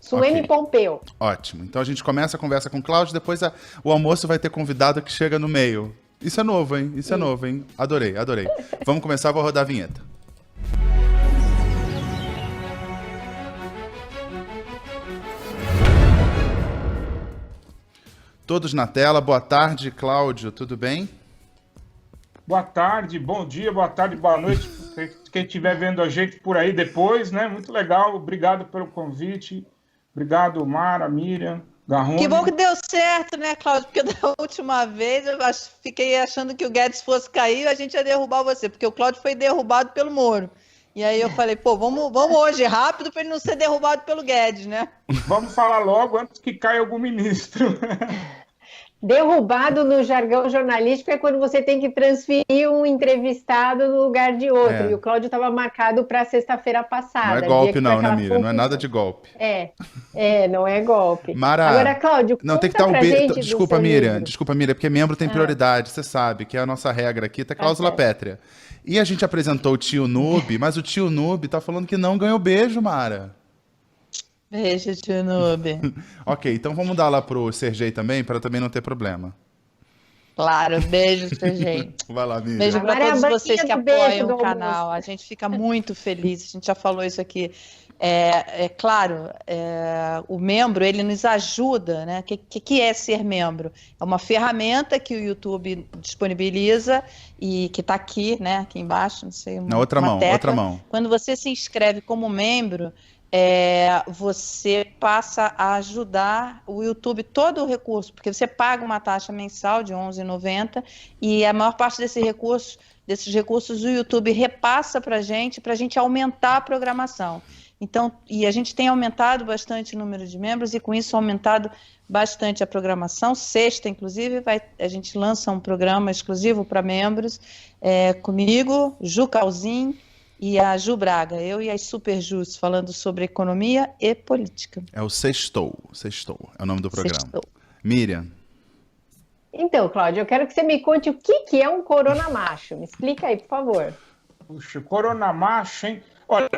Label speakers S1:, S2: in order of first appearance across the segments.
S1: Suene
S2: Ok.
S1: Pompeu.
S2: Ótimo. Então a gente começa a conversa com o Cláudio, depois o almoço vai ter convidado que chega no meio. Isso é novo, hein? Isso é novo, hein? Adorei, adorei. Vamos começar, vou rodar a vinheta. Todos na tela, boa tarde, Cláudio, tudo bem?
S3: Boa tarde, bom dia, boa tarde, boa noite. Quem estiver vendo a gente por aí depois, né? Muito legal, obrigado pelo convite. Obrigado, Mara, Miriam, Garrone.
S4: Que bom que deu certo, né, Cláudio? Porque da última vez eu fiquei achando que o Guedes fosse cair e a gente ia derrubar você, porque o Cláudio foi derrubado pelo Moro. E aí eu falei, pô, vamos hoje, rápido, para ele não ser derrubado pelo Guedes, né?
S3: Vamos falar logo antes que caia algum ministro.
S1: Derrubado no jargão jornalístico é quando você tem que transferir um entrevistado no lugar de outro. E o Cláudio estava marcado para sexta-feira passada.
S2: Não é golpe não, né, Miriam? Não é nada de golpe.
S1: Não é golpe.
S2: Mara,
S1: agora, Cláudio,
S2: não, tem que estar Desculpa, Miriam, porque membro tem prioridade, você sabe, que é a nossa regra aqui, tá cláusula pétrea. E a gente apresentou o tio Noob, mas o tio Noob tá falando que não ganhou beijo, Mara.
S4: Beijo, tio Noob.
S2: Ok, então vamos dar lá pro Sergei também, para também não ter problema.
S4: Claro, beijo, Sergei.
S2: Vai lá, Miriam.
S4: Beijo para todos vocês que apoiam o canal.
S1: almoço.
S4: A gente fica muito feliz, a gente já falou isso aqui. Claro, o membro, ele nos ajuda, né? O que é ser membro? É uma ferramenta que o YouTube disponibiliza e que está aqui, né? Aqui embaixo, não sei,
S2: Na outra mão,
S4: tecla.
S2: outra mão.
S4: Quando você se inscreve como membro, você passa a ajudar o YouTube todo o recurso, porque você paga uma taxa mensal de R$ 11,90 e a maior parte desses recursos o YouTube repassa para a gente aumentar a programação. Então, e a gente tem aumentado bastante o número de membros e com isso aumentado bastante a programação. Sexta, inclusive, a gente lança um programa exclusivo para membros, comigo, Ju Calzin e a Ju Braga, eu e as Super Jus, falando sobre economia e política.
S2: É o Sextou, é o nome do programa.
S4: Sextou.
S2: Miriam.
S1: Então, Cláudio, eu quero que você me conte o que é um corona macho. Me explica aí, por favor.
S3: Puxa, corona macho, hein? Olha,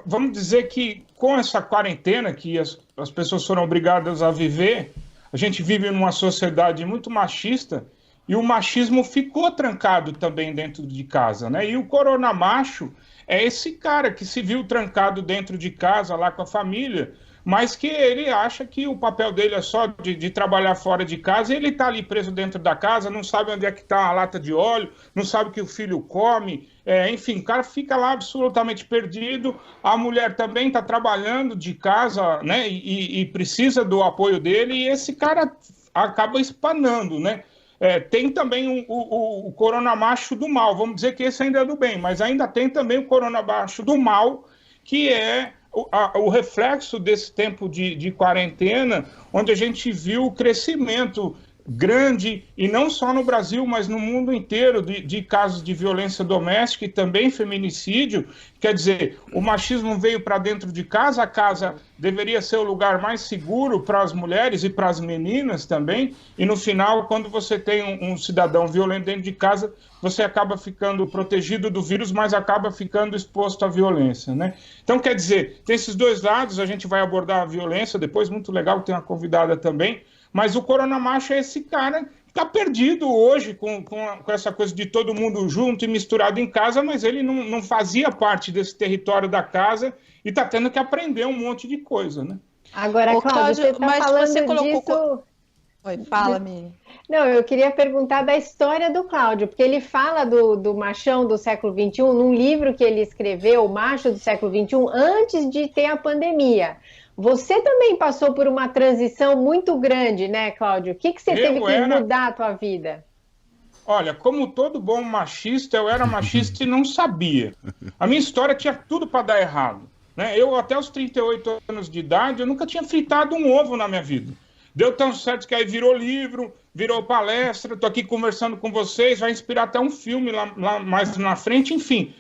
S3: vamos dizer que com essa quarentena que as pessoas foram obrigadas a viver, a gente vive numa sociedade muito machista e o machismo ficou trancado também dentro de casa, né? E o corona macho é esse cara que se viu trancado dentro de casa lá com a família, mas que ele acha que o papel dele é só de trabalhar fora de casa, e ele está ali preso dentro da casa, não sabe onde é que está a lata de óleo, não sabe o que o filho come, enfim, o cara fica lá absolutamente perdido, a mulher também está trabalhando de casa, né, e precisa do apoio dele, e esse cara acaba espanando, né? Tem também o corona macho do mal, vamos dizer que esse ainda é do bem, mas ainda tem também o corona macho do mal, que é o reflexo desse tempo de quarentena, onde a gente viu o crescimento grande, e não só no Brasil, mas no mundo inteiro, de casos de violência doméstica e também feminicídio. Quer dizer, o machismo veio para dentro de casa, a casa deveria ser o lugar mais seguro para as mulheres e para as meninas também, e no final, quando você tem um cidadão violento dentro de casa, você acaba ficando protegido do vírus, mas acaba ficando exposto à violência, né? Então, quer dizer, tem esses dois lados, a gente vai abordar a violência depois, muito legal, tem uma convidada também, mas o corona macho é esse cara que está perdido hoje com essa coisa de todo mundo junto e misturado em casa, mas ele não fazia parte desse território da casa e está tendo que aprender um monte de coisa, né?
S1: Agora, Cláudio, você está falando disso...
S4: Oi, fala, Miriam.
S1: Não, eu queria perguntar da história do Cláudio, porque ele fala do machão do século XXI num livro que ele escreveu, O Macho do Século XXI, antes de ter a pandemia. Você também passou por uma transição muito grande, né, Cláudio? O que você teve que mudar a tua vida?
S3: Olha, como todo bom machista, eu era machista e não sabia. A minha história tinha tudo para dar errado, né? Eu, até os 38 anos de idade, eu nunca tinha fritado um ovo na minha vida. Deu tão certo que aí virou livro, virou palestra, estou aqui conversando com vocês, vai inspirar até um filme lá mais na frente, enfim.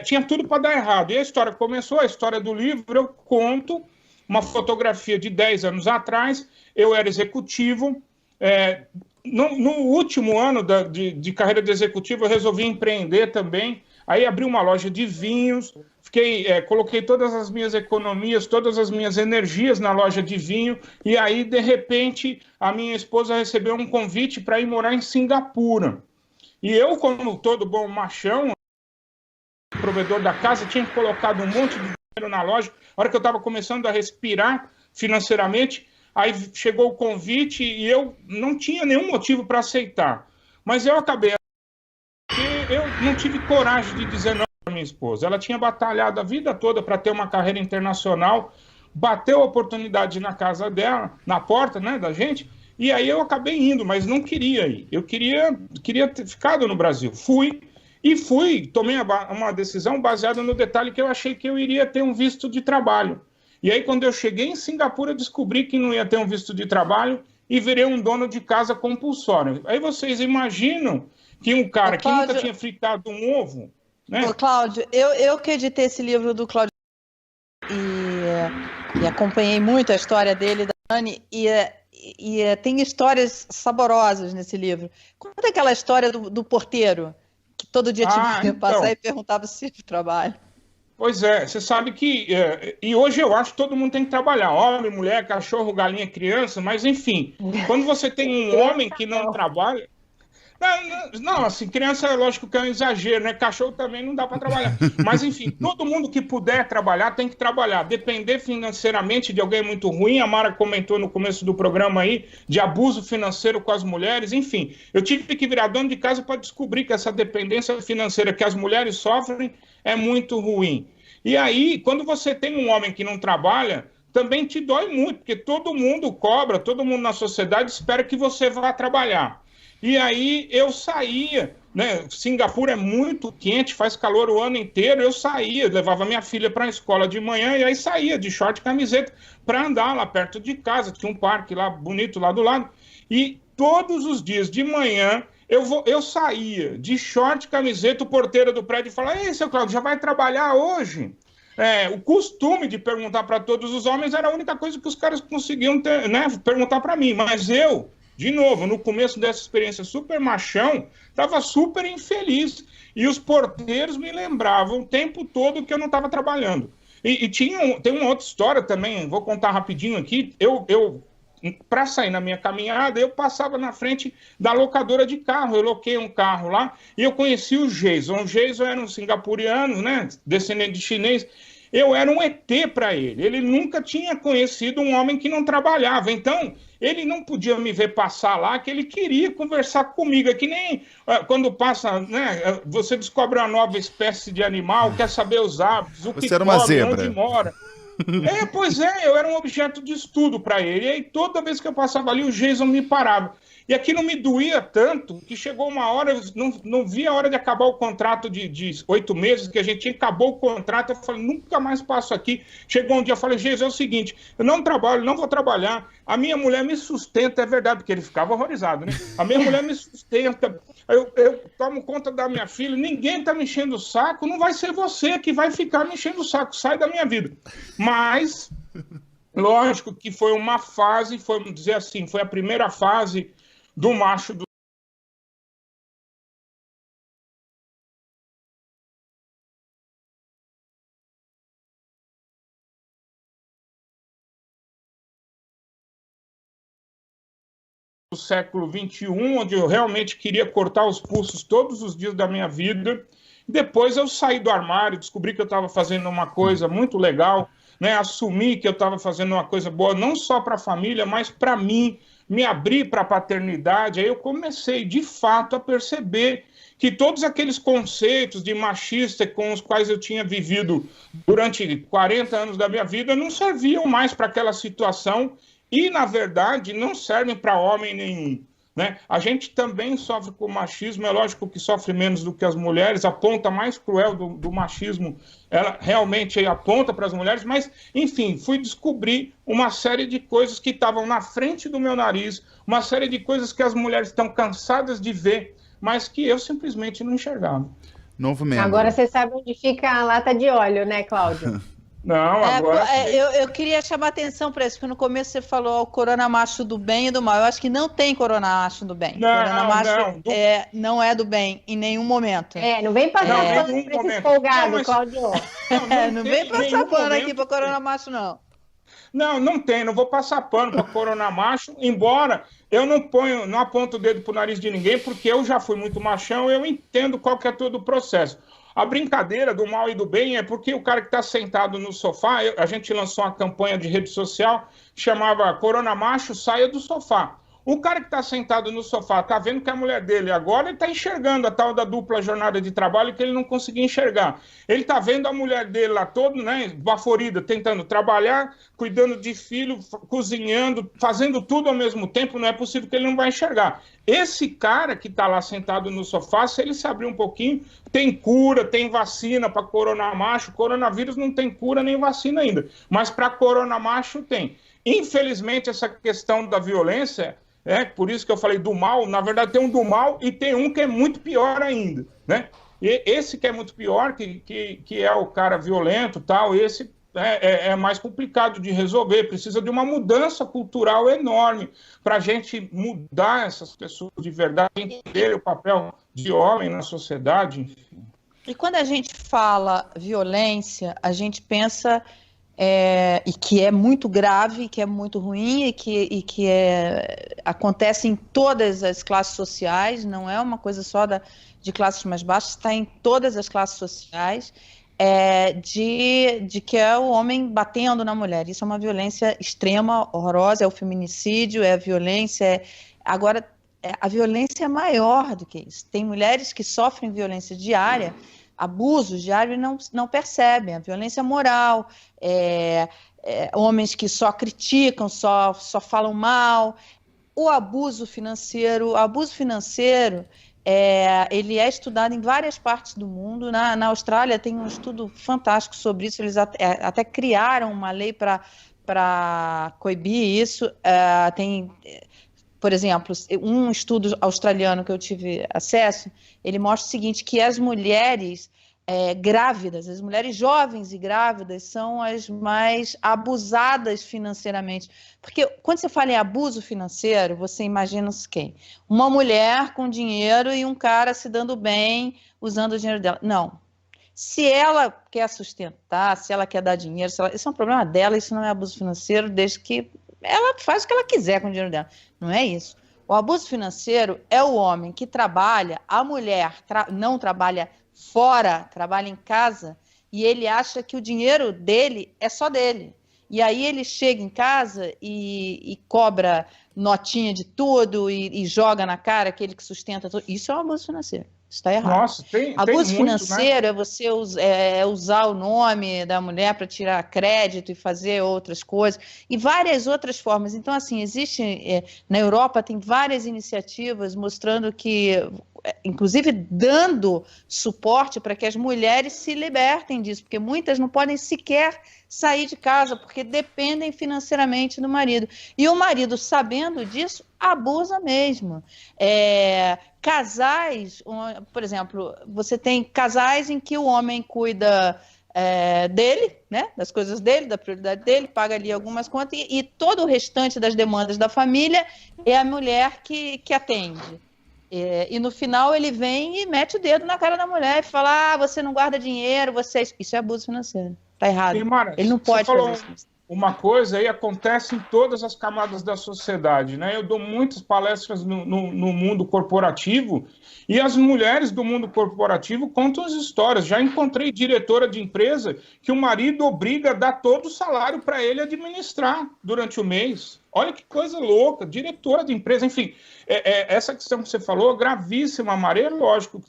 S3: Tinha tudo para dar errado. E a história começou, a história do livro, eu conto uma fotografia de 10 anos atrás, eu era executivo, no último ano de carreira de executivo eu resolvi empreender também, aí abri uma loja de vinhos, coloquei todas as minhas economias, todas as minhas energias na loja de vinho, e aí, de repente, a minha esposa recebeu um convite para ir morar em Singapura. E eu, como todo bom machão, provedor da casa, tinha colocado um monte de dinheiro na loja. A hora que eu estava começando a respirar financeiramente, aí chegou o convite e eu não tinha nenhum motivo para aceitar. Mas eu acabei, porque eu não tive coragem de dizer não para minha esposa. Ela tinha batalhado a vida toda para ter uma carreira internacional, bateu a oportunidade na casa dela, na porta, né, da gente, e aí eu acabei indo, mas não queria ir. Eu queria ter ficado no Brasil. Tomei uma decisão baseada no detalhe que eu achei que eu iria ter um visto de trabalho. E aí, quando eu cheguei em Singapura, eu descobri que não ia ter um visto de trabalho e virei um dono de casa compulsório. Aí vocês imaginam que um cara que nunca tinha fritado um ovo... Né?
S4: Ô, Cláudio, eu que editei esse livro do Cláudio e acompanhei muito a história dele e da Dani, e tem histórias saborosas nesse livro. Conta aquela história do porteiro, que todo dia tinha que passar e perguntava se o trabalho.
S3: Pois é, você sabe que... e hoje eu acho que todo mundo tem que trabalhar. Homem, mulher, cachorro, galinha, criança, mas enfim. Quando você tem um homem que não trabalha... Não, assim, criança é lógico que é um exagero, né? Cachorro também não dá para trabalhar. Mas, enfim, todo mundo que puder trabalhar tem que trabalhar. Depender financeiramente de alguém muito ruim, a Mara comentou no começo do programa aí, de abuso financeiro com as mulheres, enfim. Eu tive que virar dono de casa para descobrir que essa dependência financeira que as mulheres sofrem é muito ruim. E aí, quando você tem um homem que não trabalha, também te dói muito, porque todo mundo cobra, todo mundo na sociedade espera que você vá trabalhar. E aí eu saía, né? Singapura é muito quente, faz calor o ano inteiro, eu saía, levava minha filha para a escola de manhã e aí saía de short e camiseta para andar lá perto de casa, tinha um parque lá bonito lá do lado, e todos os dias de manhã eu saía de short e camiseta, o porteiro do prédio falava: "Ei, seu Cláudio, já vai trabalhar hoje?" O costume de perguntar para todos os homens era a única coisa que os caras conseguiam ter, né, perguntar para mim, mas eu... De novo, no começo dessa experiência super machão, estava super infeliz. E os porteiros me lembravam o tempo todo que eu não estava trabalhando. E tem uma outra história também, vou contar rapidinho aqui. Para sair na minha caminhada, eu passava na frente da locadora de carro. Eu loquei um carro lá e eu conheci o Jason. O Jason era um singapuriano, né, descendente de chinês. Eu era um ET para ele. Ele nunca tinha conhecido um homem que não trabalhava. Então, ele não podia me ver passar lá, que ele queria conversar comigo. É que nem quando passa, né? Você descobre uma nova espécie de animal, quer saber os hábitos, o que
S2: Você era uma
S3: come,
S2: zebra.
S3: onde mora. Pois é, eu era um objeto de estudo para ele. E aí, toda vez que eu passava ali, o Jason me parava. E aquilo me doía tanto que chegou uma hora, eu não via a hora de acabar o contrato de 8 meses, que a gente tinha, acabou o contrato. Eu falei: nunca mais passo aqui. Chegou um dia, eu falei: Jason, é o seguinte, eu não trabalho, não vou trabalhar, a minha mulher me sustenta. É verdade, porque ele ficava horrorizado, né? A minha mulher me sustenta, eu tomo conta da minha filha, ninguém tá me enchendo o saco, não vai ser você que vai ficar me enchendo o saco, sai da minha vida. Mas, lógico que foi uma fase, vamos dizer assim, foi a primeira fase do macho do século XXI, onde eu realmente queria cortar os pulsos todos os dias da minha vida. Depois eu saí do armário, descobri que eu estava fazendo uma coisa muito legal, né? Assumi que eu estava fazendo uma coisa boa, não só para a família, mas para mim, me abri para a paternidade. Aí eu comecei, de fato, a perceber que todos aqueles conceitos de machista com os quais eu tinha vivido durante 40 anos da minha vida não serviam mais para aquela situação e, na verdade, não servem para homem nenhum. Né? A gente também sofre com machismo, é lógico que sofre menos do que as mulheres, a ponta mais cruel do machismo, ela realmente aponta para as mulheres, mas, enfim, fui descobrir uma série de coisas que estavam na frente do meu nariz, uma série de coisas que as mulheres estão cansadas de ver, mas que eu simplesmente não enxergava.
S2: Novo membro.
S1: Agora você sabe onde fica a lata de óleo, né, Cláudio?
S3: Não, agora...
S4: Eu queria chamar atenção para isso, porque no começo você falou o corona macho do bem e do mal. Eu acho que não tem corona macho do bem.
S3: Não,
S4: corona macho
S3: não.
S4: Não é do bem em nenhum momento.
S1: Não vem passar pano para esses folgados, Cláudio.
S4: Não vem passar pano aqui para corona macho, não.
S3: Não tem, não vou passar pano para corona macho, embora eu não aponto o dedo pro nariz de ninguém, porque eu já fui muito machão, eu entendo qual que é todo o processo. A brincadeira do mal e do bem é porque o cara que está sentado no sofá, a gente lançou uma campanha de rede social, chamava Corona Macho, saia do sofá. O cara que está sentado no sofá está vendo que a mulher dele agora está enxergando a tal da dupla jornada de trabalho que ele não conseguia enxergar. Ele está vendo a mulher dele lá todo, né, baforida, tentando trabalhar, cuidando de filho, cozinhando, fazendo tudo ao mesmo tempo, não é possível que ele não vai enxergar. Esse cara que está lá sentado no sofá, se ele se abrir um pouquinho, tem cura, tem vacina para corona macho. Coronavírus não tem cura nem vacina ainda, mas para corona macho tem. Infelizmente, essa questão da violência... por isso que eu falei do mal, na verdade tem um do mal e tem um que é muito pior ainda, né? E esse que é muito pior, que é o cara violento, tal, esse é mais complicado de resolver, precisa de uma mudança cultural enorme para a gente mudar essas pessoas de verdade, entender o papel de homem na sociedade, enfim.
S4: E quando a gente fala violência, a gente pensa... e que é muito grave, que é muito ruim e que acontece em todas as classes sociais, não é uma coisa só de classes mais baixas, está em todas as classes sociais, de que é o homem batendo na mulher. Isso é uma violência extrema, horrorosa, é o feminicídio, é a violência. Agora, a violência é maior do que isso. Tem mulheres que sofrem violência diária, abusos diários e não percebem, a violência moral, homens que só criticam, só falam mal, o abuso financeiro. O abuso financeiro, ele é estudado em várias partes do mundo. Na Austrália tem um estudo fantástico sobre isso, eles até criaram uma lei para coibir isso. Tem... Por exemplo, um estudo australiano que eu tive acesso, ele mostra o seguinte, que as mulheres grávidas, as mulheres jovens e grávidas são as mais abusadas financeiramente. Porque quando você fala em abuso financeiro, você imagina quem? Uma mulher com dinheiro e um cara se dando bem, usando o dinheiro dela. Não. Se ela quer sustentar, se ela quer dar dinheiro, isso é um problema dela, isso não é abuso financeiro, desde que ela faz o que ela quiser com o dinheiro dela. Não é isso. O abuso financeiro é o homem que trabalha, a mulher não trabalha fora, trabalha em casa, e ele acha que o dinheiro dele é só dele. E aí ele chega em casa e cobra notinha de tudo e joga na cara aquele que sustenta tudo. Isso é um abuso financeiro. Isso está errado.
S3: Nossa,
S4: abuso
S3: tem
S4: financeiro,
S3: muito, né?
S4: é você usar o nome da mulher para tirar crédito e fazer outras coisas, e várias outras formas. Então, assim, existe, na Europa tem várias iniciativas mostrando que, inclusive dando suporte para que as mulheres se libertem disso, porque muitas não podem sequer sair de casa, porque dependem financeiramente do marido. E o marido, sabendo disso, abusa mesmo. Casais, por exemplo, você tem casais em que o homem cuida dele, né, das coisas dele, da prioridade dele, paga ali algumas contas, e todo o restante das demandas da família é a mulher que atende. E no final ele vem e mete o dedo na cara da mulher e fala, você não guarda dinheiro, isso é abuso financeiro. Tá errado. Ele não pode fazer isso.
S3: Uma coisa aí acontece em todas as camadas da sociedade, né? Eu dou muitas palestras no mundo corporativo e as mulheres do mundo corporativo contam as histórias. Já encontrei diretora de empresa que o marido obriga a dar todo o salário para ele administrar durante o mês. Olha que coisa louca, diretora de empresa, enfim, essa questão que você falou, gravíssima, Maria, lógico que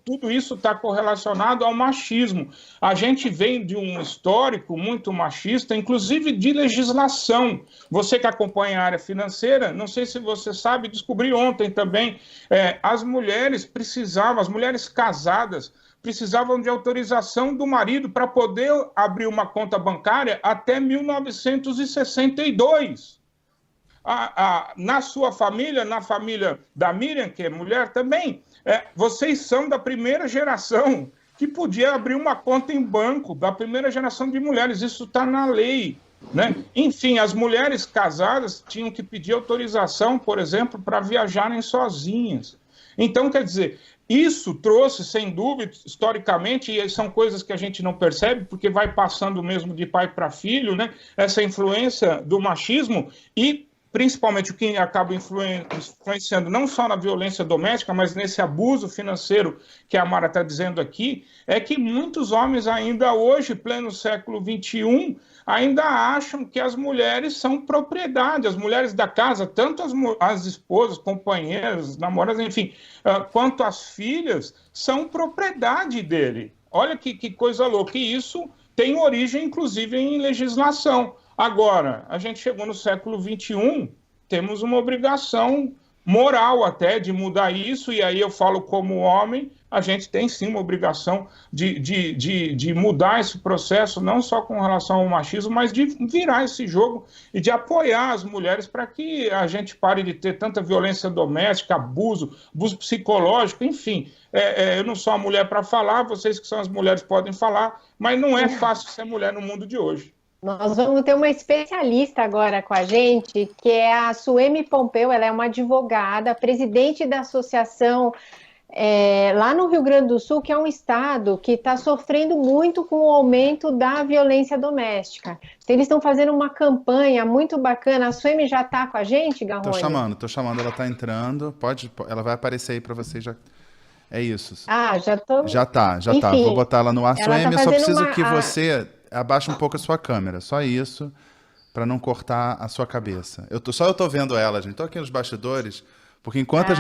S3: tudo isso está correlacionado ao machismo. A gente vem de um histórico muito machista, inclusive de legislação. Você que acompanha a área financeira, não sei se você sabe, descobri ontem também, as mulheres casadas, precisavam de autorização do marido para poder abrir uma conta bancária até 1962. Na sua família, na família da Miriam, que é mulher também, vocês são da primeira geração que podia abrir uma conta em banco da primeira geração de mulheres. Isso está na lei, né? Enfim, as mulheres casadas tinham que pedir autorização, por exemplo, para viajarem sozinhas. Então, quer dizer, isso trouxe, sem dúvida, historicamente, e são coisas que a gente não percebe, porque vai passando mesmo de pai para filho, né? Essa influência do machismo e, principalmente, o que acaba influenciando não só na violência doméstica, mas nesse abuso financeiro que a Mara está dizendo aqui, é que muitos homens ainda hoje, pleno século XXI, ainda acham que as mulheres são propriedade, as mulheres da casa, tanto as esposas, companheiras, namoradas, enfim, quanto as filhas, são propriedade dele. Olha que coisa louca. E isso tem origem, inclusive, em legislação. Agora, a gente chegou no século XXI, temos uma obrigação moral até de mudar isso, e aí eu falo como homem, a gente tem sim uma obrigação de mudar esse processo, não só com relação ao machismo, mas de virar esse jogo e de apoiar as mulheres para que a gente pare de ter tanta violência doméstica, abuso psicológico, enfim. Eu não sou a mulher para falar, vocês que são as mulheres podem falar, mas não é fácil ser mulher no mundo de hoje.
S1: Nós vamos ter uma especialista agora com a gente, que é a Suemi Pompeu. Ela é uma advogada, presidente da associação lá no Rio Grande do Sul, que é um estado que está sofrendo muito com o aumento da violência doméstica. Então, eles estão fazendo uma campanha muito bacana. A Suemi já está com a gente, Garrone?
S2: Tô chamando, ela está entrando. Ela vai aparecer aí para vocês já. É isso.
S1: Já tô.
S2: Já tá.
S1: Enfim,
S2: vou botar ela no ar. Suemi,
S1: tá
S2: só preciso que você abaixa um pouco a sua câmera, só isso, para não cortar a sua cabeça. Eu tô vendo ela, gente. Tô aqui nos bastidores, porque enquanto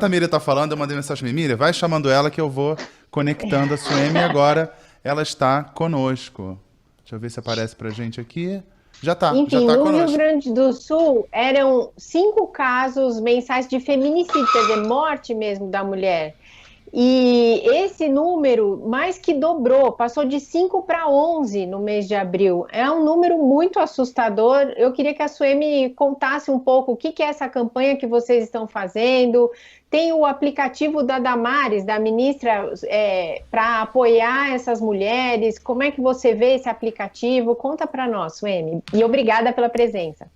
S2: a Miriam tá falando, eu mandei mensagem pra Miriam, vai chamando ela que eu vou conectando a Suemi e agora ela está conosco. Deixa eu ver se aparece pra gente aqui. Já tá
S1: Enfim,
S2: já tá
S1: no
S2: conosco.
S1: Rio Grande do Sul, eram 5 casos mensais de feminicídio, quer dizer, morte mesmo da mulher. E esse número mais que dobrou, passou de 5 para 11 no mês de abril. É um número muito assustador. Eu queria que a Suemi contasse um pouco o que é essa campanha que vocês estão fazendo. Tem o aplicativo da Damares, da ministra, para apoiar essas mulheres. Como é que você vê esse aplicativo? Conta para nós, Suemi. E obrigada pela presença.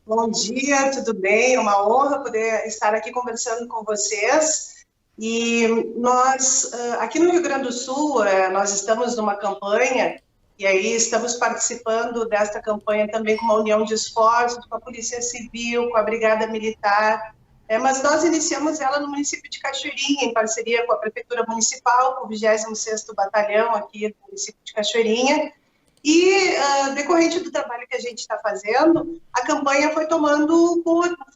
S5: Bom dia, tudo bem? É uma honra poder estar aqui conversando com vocês. E nós, aqui no Rio Grande do Sul, nós estamos numa campanha, e aí estamos participando desta campanha também com uma união de esforços, com a Polícia Civil, com a Brigada Militar, mas nós iniciamos ela no município de Cachoeirinha, em parceria com a Prefeitura Municipal, com o 26º Batalhão aqui do município de Cachoeirinha, e decorrente do trabalho que a gente está fazendo, a campanha foi tomando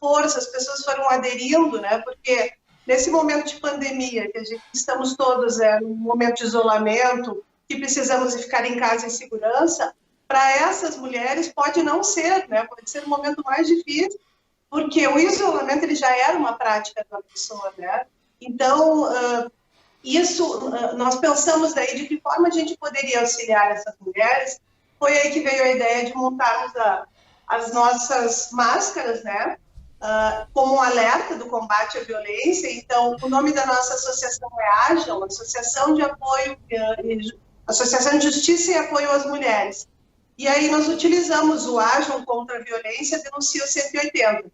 S5: força, as pessoas foram aderindo, né, porque nesse momento de pandemia, que estamos todos num momento de isolamento, que precisamos ficar em casa em segurança, para essas mulheres pode não ser, né? Pode ser um momento mais difícil, porque o isolamento ele já era uma prática da pessoa, né? Então, nós pensamos daí de que forma a gente poderia auxiliar essas mulheres. Foi aí que veio a ideia de montarmos as nossas máscaras, né? Como um alerta do combate à violência. Então, o nome da nossa associação é AJAM, Associação de Justiça e Apoio às Mulheres. E aí nós utilizamos o AJAM contra a violência, denuncia o 180,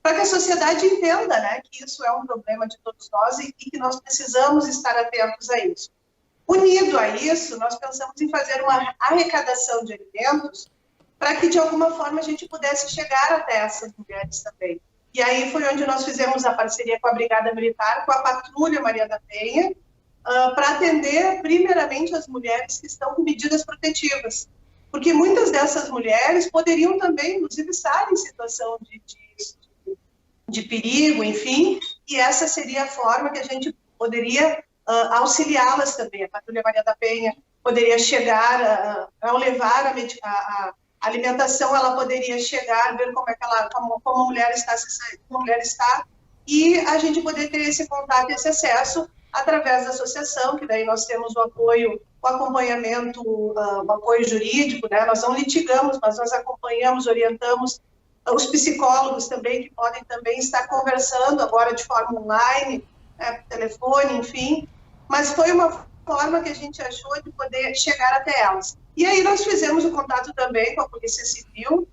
S5: para que a sociedade entenda, né, que isso é um problema de todos nós e que nós precisamos estar atentos a isso. Unido a isso, nós pensamos em fazer uma arrecadação de alimentos para que, de alguma forma, a gente pudesse chegar até essas mulheres também. E aí foi onde nós fizemos a parceria com a Brigada Militar, com a Patrulha Maria da Penha, para atender, primeiramente, as mulheres que estão com medidas protetivas. Porque muitas dessas mulheres poderiam também, inclusive, estar em situação de perigo, enfim, e essa seria a forma que a gente poderia auxiliá-las também. A Patrulha Maria da Penha poderia chegar, ao levar a alimentação, ela poderia chegar, ver como a mulher está, e a gente poder ter esse contato, esse acesso através da associação, que daí nós temos o apoio, o acompanhamento, o apoio jurídico, né? Nós não litigamos, mas nós acompanhamos, orientamos os psicólogos também, que podem também estar conversando agora de forma online, telefone, enfim, mas foi uma forma que a gente achou de poder chegar até elas. E aí nós fizemos o contato também com a Polícia Civil,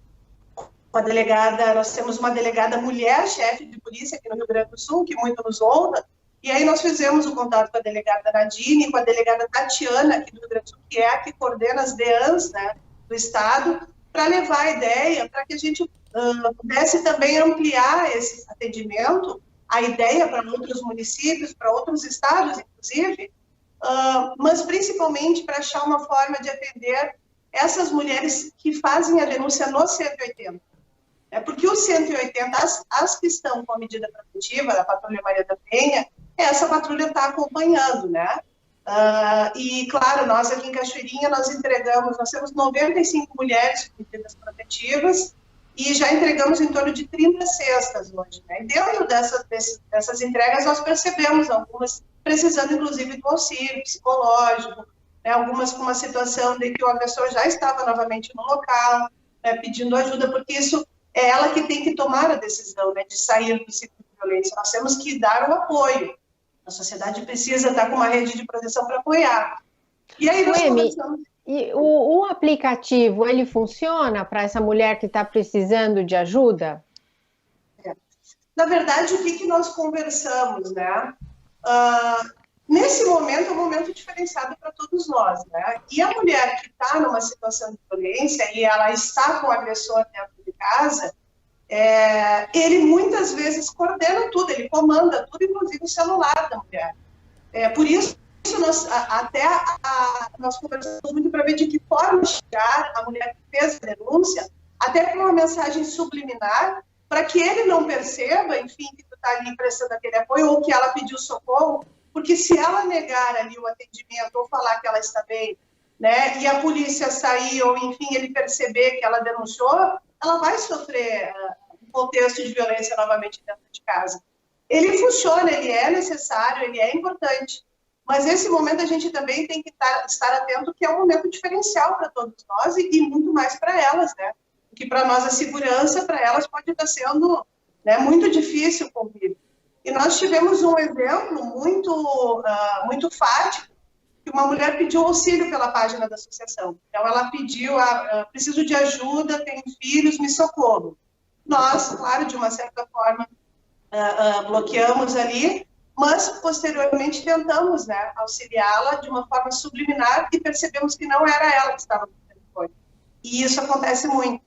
S5: com a delegada, nós temos uma delegada mulher, chefe de polícia aqui no Rio Grande do Sul, que muito nos honra, e aí nós fizemos o contato com a delegada Nadine, com a delegada Tatiana, aqui do Rio Grande do Sul, que é a que coordena as DEANs, né, do Estado, para levar a ideia, para que a gente pudesse também ampliar esse atendimento, a ideia para outros municípios, para outros estados, inclusive, mas principalmente para achar uma forma de atender essas mulheres que fazem a denúncia no 180. Porque o 180, as que estão com a medida protetiva da Patrulha Maria da Penha, essa patrulha está acompanhando, né? E, claro, nós aqui em Cachoeirinha, nós temos 95 mulheres com medidas protetivas e já entregamos em torno de 30 cestas hoje, né? E dentro dessas entregas, nós percebemos algumas precisando, inclusive, do auxílio psicológico, né? Algumas com uma situação de que o agressor já estava novamente no local, né? Pedindo ajuda, porque isso é ela que tem que tomar a decisão, né? De sair do ciclo de violência. Nós temos que dar o apoio. A sociedade precisa estar com uma rede de proteção para apoiar. E aí nós começamos...
S1: E o aplicativo, ele funciona para essa mulher que está precisando de ajuda?
S5: Na verdade, o que nós conversamos, né? Nesse momento, é um momento diferenciado para todos nós, né? E a mulher que está numa situação de violência e ela está com o agressor dentro de casa, ele muitas vezes coordena tudo, ele comanda tudo, inclusive o celular da mulher. Por isso, nós conversamos muito para ver de que forma chegar a mulher que fez a denúncia, até com uma mensagem subliminar, para que ele não perceba, enfim, que tu está ali prestando aquele apoio, ou que ela pediu socorro, porque se ela negar ali o atendimento, ou falar que ela está bem, né, e a polícia sair, ou enfim, ele perceber que ela denunciou, ela vai sofrer um contexto de violência novamente dentro de casa. Ele funciona, ele é necessário, ele é importante, mas nesse momento a gente também tem que estar atento que é um momento diferencial para todos nós e muito mais para elas, né? Porque para nós a segurança, para elas pode estar sendo, né, muito difícil o convívio. E nós tivemos um exemplo muito fático, que uma mulher pediu auxílio pela página da associação. Então ela pediu, preciso de ajuda, tenho filhos, me socorro. Nós, claro, de uma certa forma, bloqueamos ali, mas posteriormente tentamos, né, auxiliá-la de uma forma subliminar e percebemos que não era ela que estava no telefone. E isso acontece muito.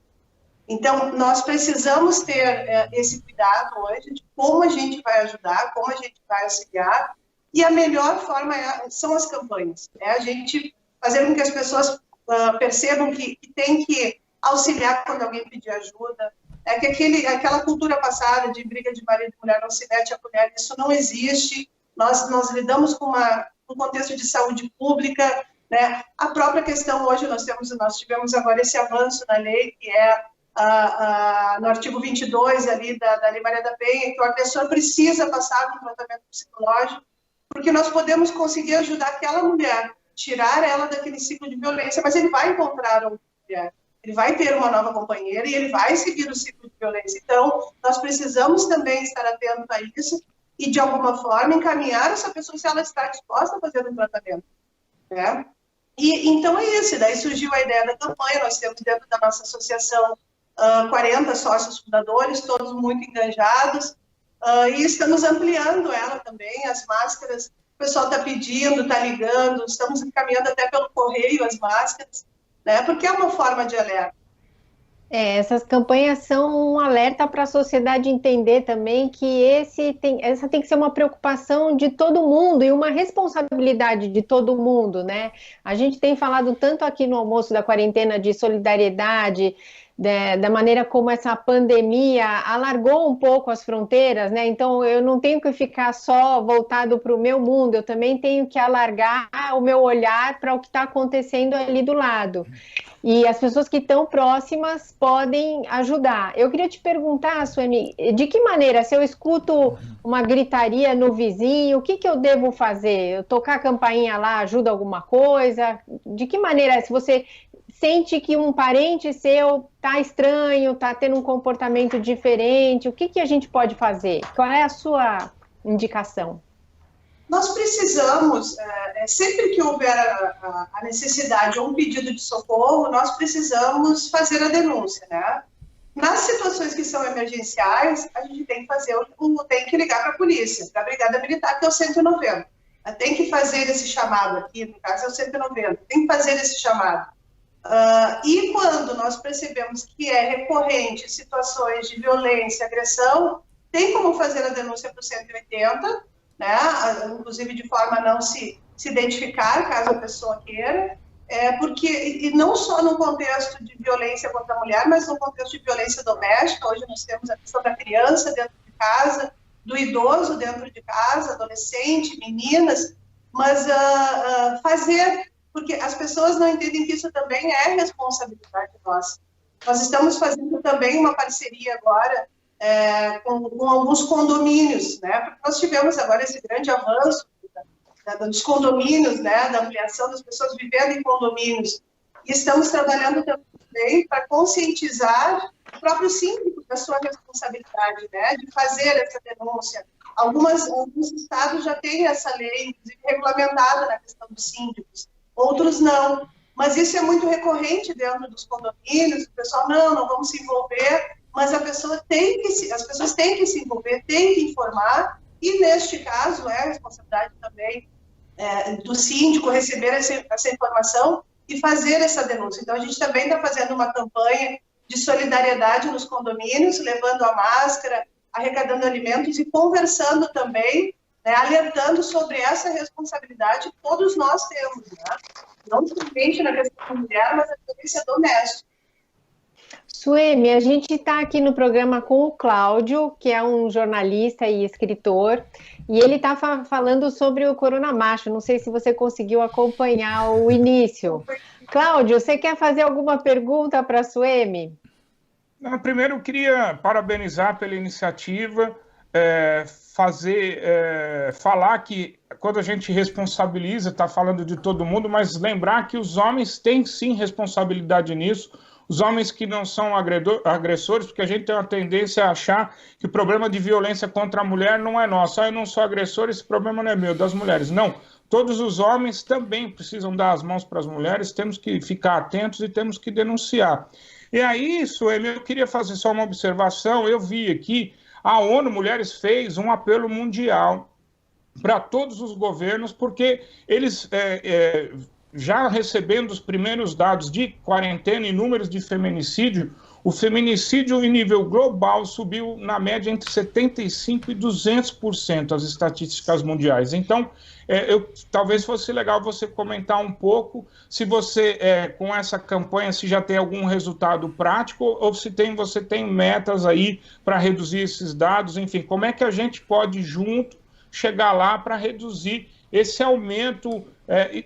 S5: Então, nós precisamos ter esse cuidado hoje de como a gente vai ajudar, como a gente vai auxiliar, e a melhor forma são as campanhas. A gente fazer com que as pessoas percebam que tem que auxiliar quando alguém pedir ajuda, que aquela cultura passada de briga de marido e mulher não se mete a colher, isso não existe. Nós lidamos com um contexto de saúde pública, né? A própria questão hoje, nós tivemos agora esse avanço na lei, que é no artigo 22 ali da Lei Maria da Penha, que o agressor precisa passar por um tratamento psicológico, porque nós podemos conseguir ajudar aquela mulher, tirar ela daquele ciclo de violência, mas ele vai encontrar outra mulher. Ele vai ter uma nova companheira e ele vai seguir o ciclo de violência. Então, nós precisamos também estar atentos a isso e, de alguma forma, encaminhar essa pessoa se ela está disposta a fazer um tratamento, né? E então é isso. Daí surgiu a ideia da campanha. Nós temos dentro da nossa associação 40 sócios fundadores, todos muito engajados, e estamos ampliando ela também. As máscaras, o pessoal está pedindo, está ligando, estamos encaminhando até pelo correio as máscaras, né? Porque é uma forma de alerta.
S1: Essas campanhas são um alerta para a sociedade entender também que essa tem que ser uma preocupação de todo mundo e uma responsabilidade de todo mundo, né? A gente tem falado tanto aqui no Almoço da Quarentena de solidariedade, da maneira como essa pandemia alargou um pouco as fronteiras, né? Então eu não tenho que ficar só voltado para o meu mundo, eu também tenho que alargar o meu olhar para o que está acontecendo ali do lado. E as pessoas que estão próximas podem ajudar. Eu queria te perguntar, Sueli, de que maneira, se eu escuto uma gritaria no vizinho, o que eu devo fazer? Eu tocar a campainha lá ajuda alguma coisa? De que maneira, se você sente que um parente seu está estranho, está tendo um comportamento diferente, o que a gente pode fazer? Qual é a sua indicação?
S5: nós precisamos, sempre que houver a necessidade ou um pedido de socorro, nós precisamos fazer a denúncia, né? Nas situações que são emergenciais, a gente tem que tem que ligar para a polícia, para a Brigada Militar, que é o 190. Tem que fazer esse chamado aqui, no caso é o 190, tem que fazer esse chamado. E quando nós percebemos que é recorrente situações de violência, agressão, tem como fazer a denúncia para o 180, né? Inclusive de forma a não se identificar, caso a pessoa queira, e não só no contexto de violência contra a mulher, mas no contexto de violência doméstica. Hoje nós temos a questão da criança dentro de casa, do idoso dentro de casa, adolescente, meninas, mas porque as pessoas não entendem que isso também é responsabilidade nossa. Nós estamos fazendo também uma parceria agora com alguns condomínios, né? Porque nós tivemos agora esse grande avanço dos condomínios, né? Da ampliação das pessoas vivendo em condomínios. E estamos trabalhando também para conscientizar o próprio síndico da sua responsabilidade, né? De fazer essa denúncia. Alguns estados já têm essa lei, inclusive, regulamentada na questão dos síndicos, outros não. Mas isso é muito recorrente dentro dos condomínios, o pessoal, não vamos se envolver, mas as pessoas têm que se envolver, têm que informar, e neste caso é a responsabilidade também do síndico receber essa informação e fazer essa denúncia. Então a gente também está fazendo uma campanha de solidariedade nos condomínios, levando a máscara, arrecadando alimentos e conversando também, né, alertando sobre essa responsabilidade que todos nós temos, né? Não somente na questão da mulher, mas na violência doméstica.
S1: Suemi, a gente está aqui no programa com o Cláudio, que é um jornalista e escritor, e ele está falando sobre o Corona Macho. Não sei se você conseguiu acompanhar o início. Cláudio, você quer fazer alguma pergunta para a Suemi?
S3: Primeiro, eu queria parabenizar pela iniciativa, falar que quando a gente responsabiliza, está falando de todo mundo, mas lembrar que os homens têm sim responsabilidade nisso. Os homens que não são agressores, porque a gente tem uma tendência a achar que o problema de violência contra a mulher não é nosso. Eu não sou agressor, esse problema não é meu, das mulheres. Não, todos os homens também precisam dar as mãos para as mulheres, temos que ficar atentos e temos que denunciar. E aí, Suemi, eu queria fazer só uma observação. Eu vi aqui, a ONU Mulheres fez um apelo mundial para todos os governos, porque eles... já recebendo os primeiros dados de quarentena e números de feminicídio, o feminicídio em nível global subiu na média entre 75% e 200% as estatísticas mundiais. Então, talvez fosse legal você comentar um pouco se você, com essa campanha, se já tem algum resultado prático ou se você tem metas aí para reduzir esses dados, enfim, como é que a gente pode junto chegar lá para reduzir esse aumento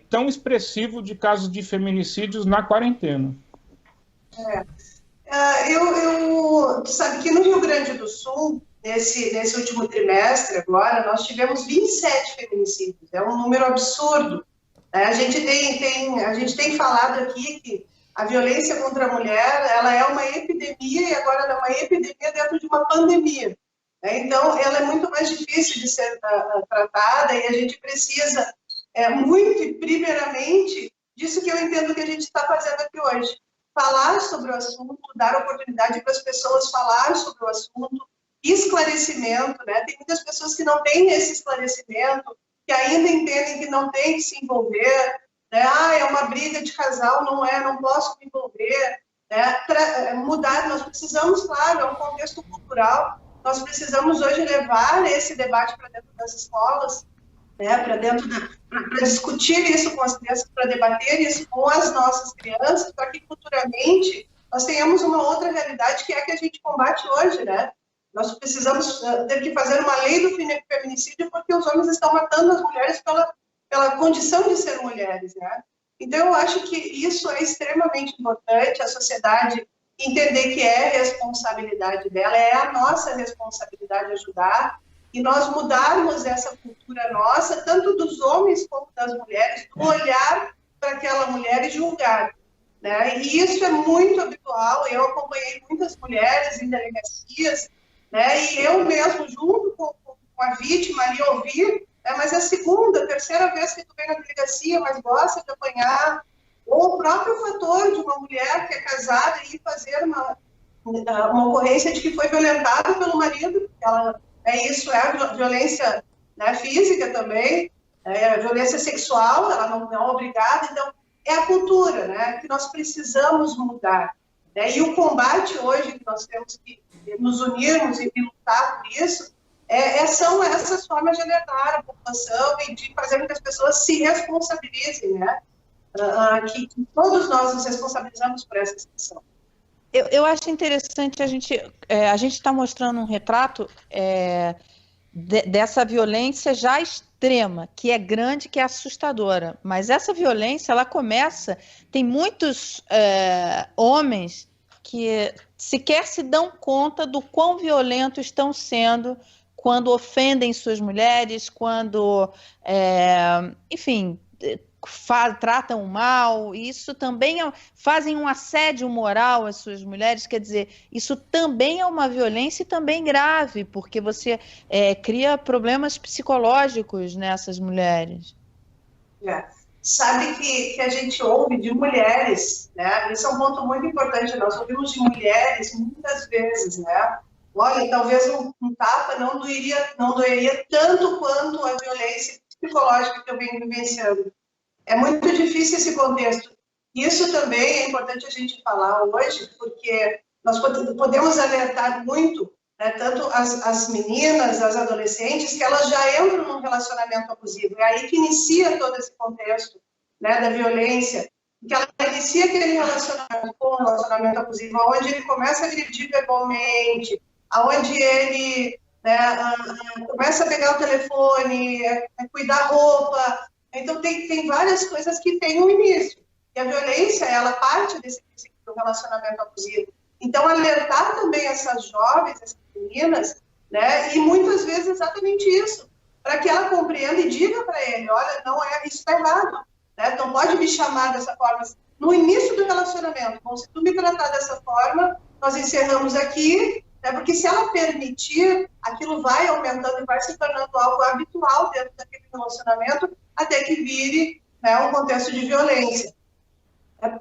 S3: tão expressivo de casos de feminicídios na quarentena.
S5: Sabe que no Rio Grande do Sul, nesse último trimestre agora, nós tivemos 27 feminicídios, é um número absurdo. A gente tem falado aqui que a violência contra a mulher, ela é uma epidemia e agora ela é uma epidemia dentro de uma pandemia. Então, ela é muito mais difícil de ser tratada e a gente precisa muito e primeiramente disso que eu entendo que a gente está fazendo aqui hoje. Falar sobre o assunto, dar oportunidade para as pessoas falar sobre o assunto, esclarecimento, né? Tem muitas pessoas que não têm esse esclarecimento, que ainda entendem que não tem que se envolver, né? É uma briga de casal, não posso me envolver, né? Mudar, nós precisamos, claro, é um contexto cultural. Nós precisamos hoje levar esse debate para dentro das escolas, né, para discutir isso com as crianças, para debater isso com as nossas crianças, para que futuramente nós tenhamos uma outra realidade que é a que a gente combate hoje, né? Nós precisamos ter que fazer uma lei do feminicídio porque os homens estão matando as mulheres pela condição de ser mulheres, né? Então, eu acho que isso é extremamente importante, a sociedade entender que é responsabilidade dela, é a nossa responsabilidade ajudar, e nós mudarmos essa cultura nossa, tanto dos homens como das mulheres, do olhar para aquela mulher e julgar, né? E isso é muito habitual. Eu acompanhei muitas mulheres em delegacias, né? E eu mesmo, junto com a vítima ali, ouvir mas é a segunda, terceira vez que tu vem na delegacia, mas gosta de apanhar, ou o próprio fator de uma mulher que é casada e ir fazer uma ocorrência de que foi violentada pelo marido, isso é a violência, né, física também, a violência sexual, ela não é obrigada, então é a cultura, né, que nós precisamos mudar, né, e o combate hoje que nós temos que nos unirmos e lutar por isso, são essas formas de alertar a população e de fazer com que as pessoas se responsabilizem, né, que todos nós nos responsabilizamos por essa situação.
S4: Eu acho interessante a gente está mostrando um retrato dessa violência já extrema, que é grande, que é assustadora. Mas essa violência, ela começa... Tem muitos homens que sequer se dão conta do quão violentos estão sendo quando ofendem suas mulheres, quando, enfim... tratam mal, isso também fazem um assédio moral às suas mulheres, quer dizer, isso também é uma violência e também grave, porque você cria problemas psicológicos nessas mulheres.
S5: Sabe que a gente ouve de mulheres, né? Isso é um ponto muito importante, nós ouvimos de mulheres muitas vezes, né? Olha, talvez um tapa não doeria tanto quanto a violência psicológica que eu venho vivenciando. É muito difícil esse contexto. Isso também é importante a gente falar hoje, porque nós podemos alertar muito, né, tanto as meninas, as adolescentes, que elas já entram num relacionamento abusivo. É aí que inicia todo esse contexto, né, da violência, que ela inicia aquele relacionamento abusivo, onde ele começa a agredir verbalmente, onde ele, né, começa a pegar o telefone, cuidar roupa. Então, tem várias coisas que têm um início. E a violência, ela parte desse princípio do relacionamento abusivo. Então, alertar também essas jovens, essas meninas, né, e muitas vezes exatamente isso, para que ela compreenda e diga para ele, olha, isso está errado, né, não pode me chamar dessa forma. No início do relacionamento, bom, se tu me tratar dessa forma, nós encerramos aqui, né, porque se ela permitir, aquilo vai aumentando e vai se tornando algo habitual dentro daquele relacionamento, até que vire, né, um contexto de violência.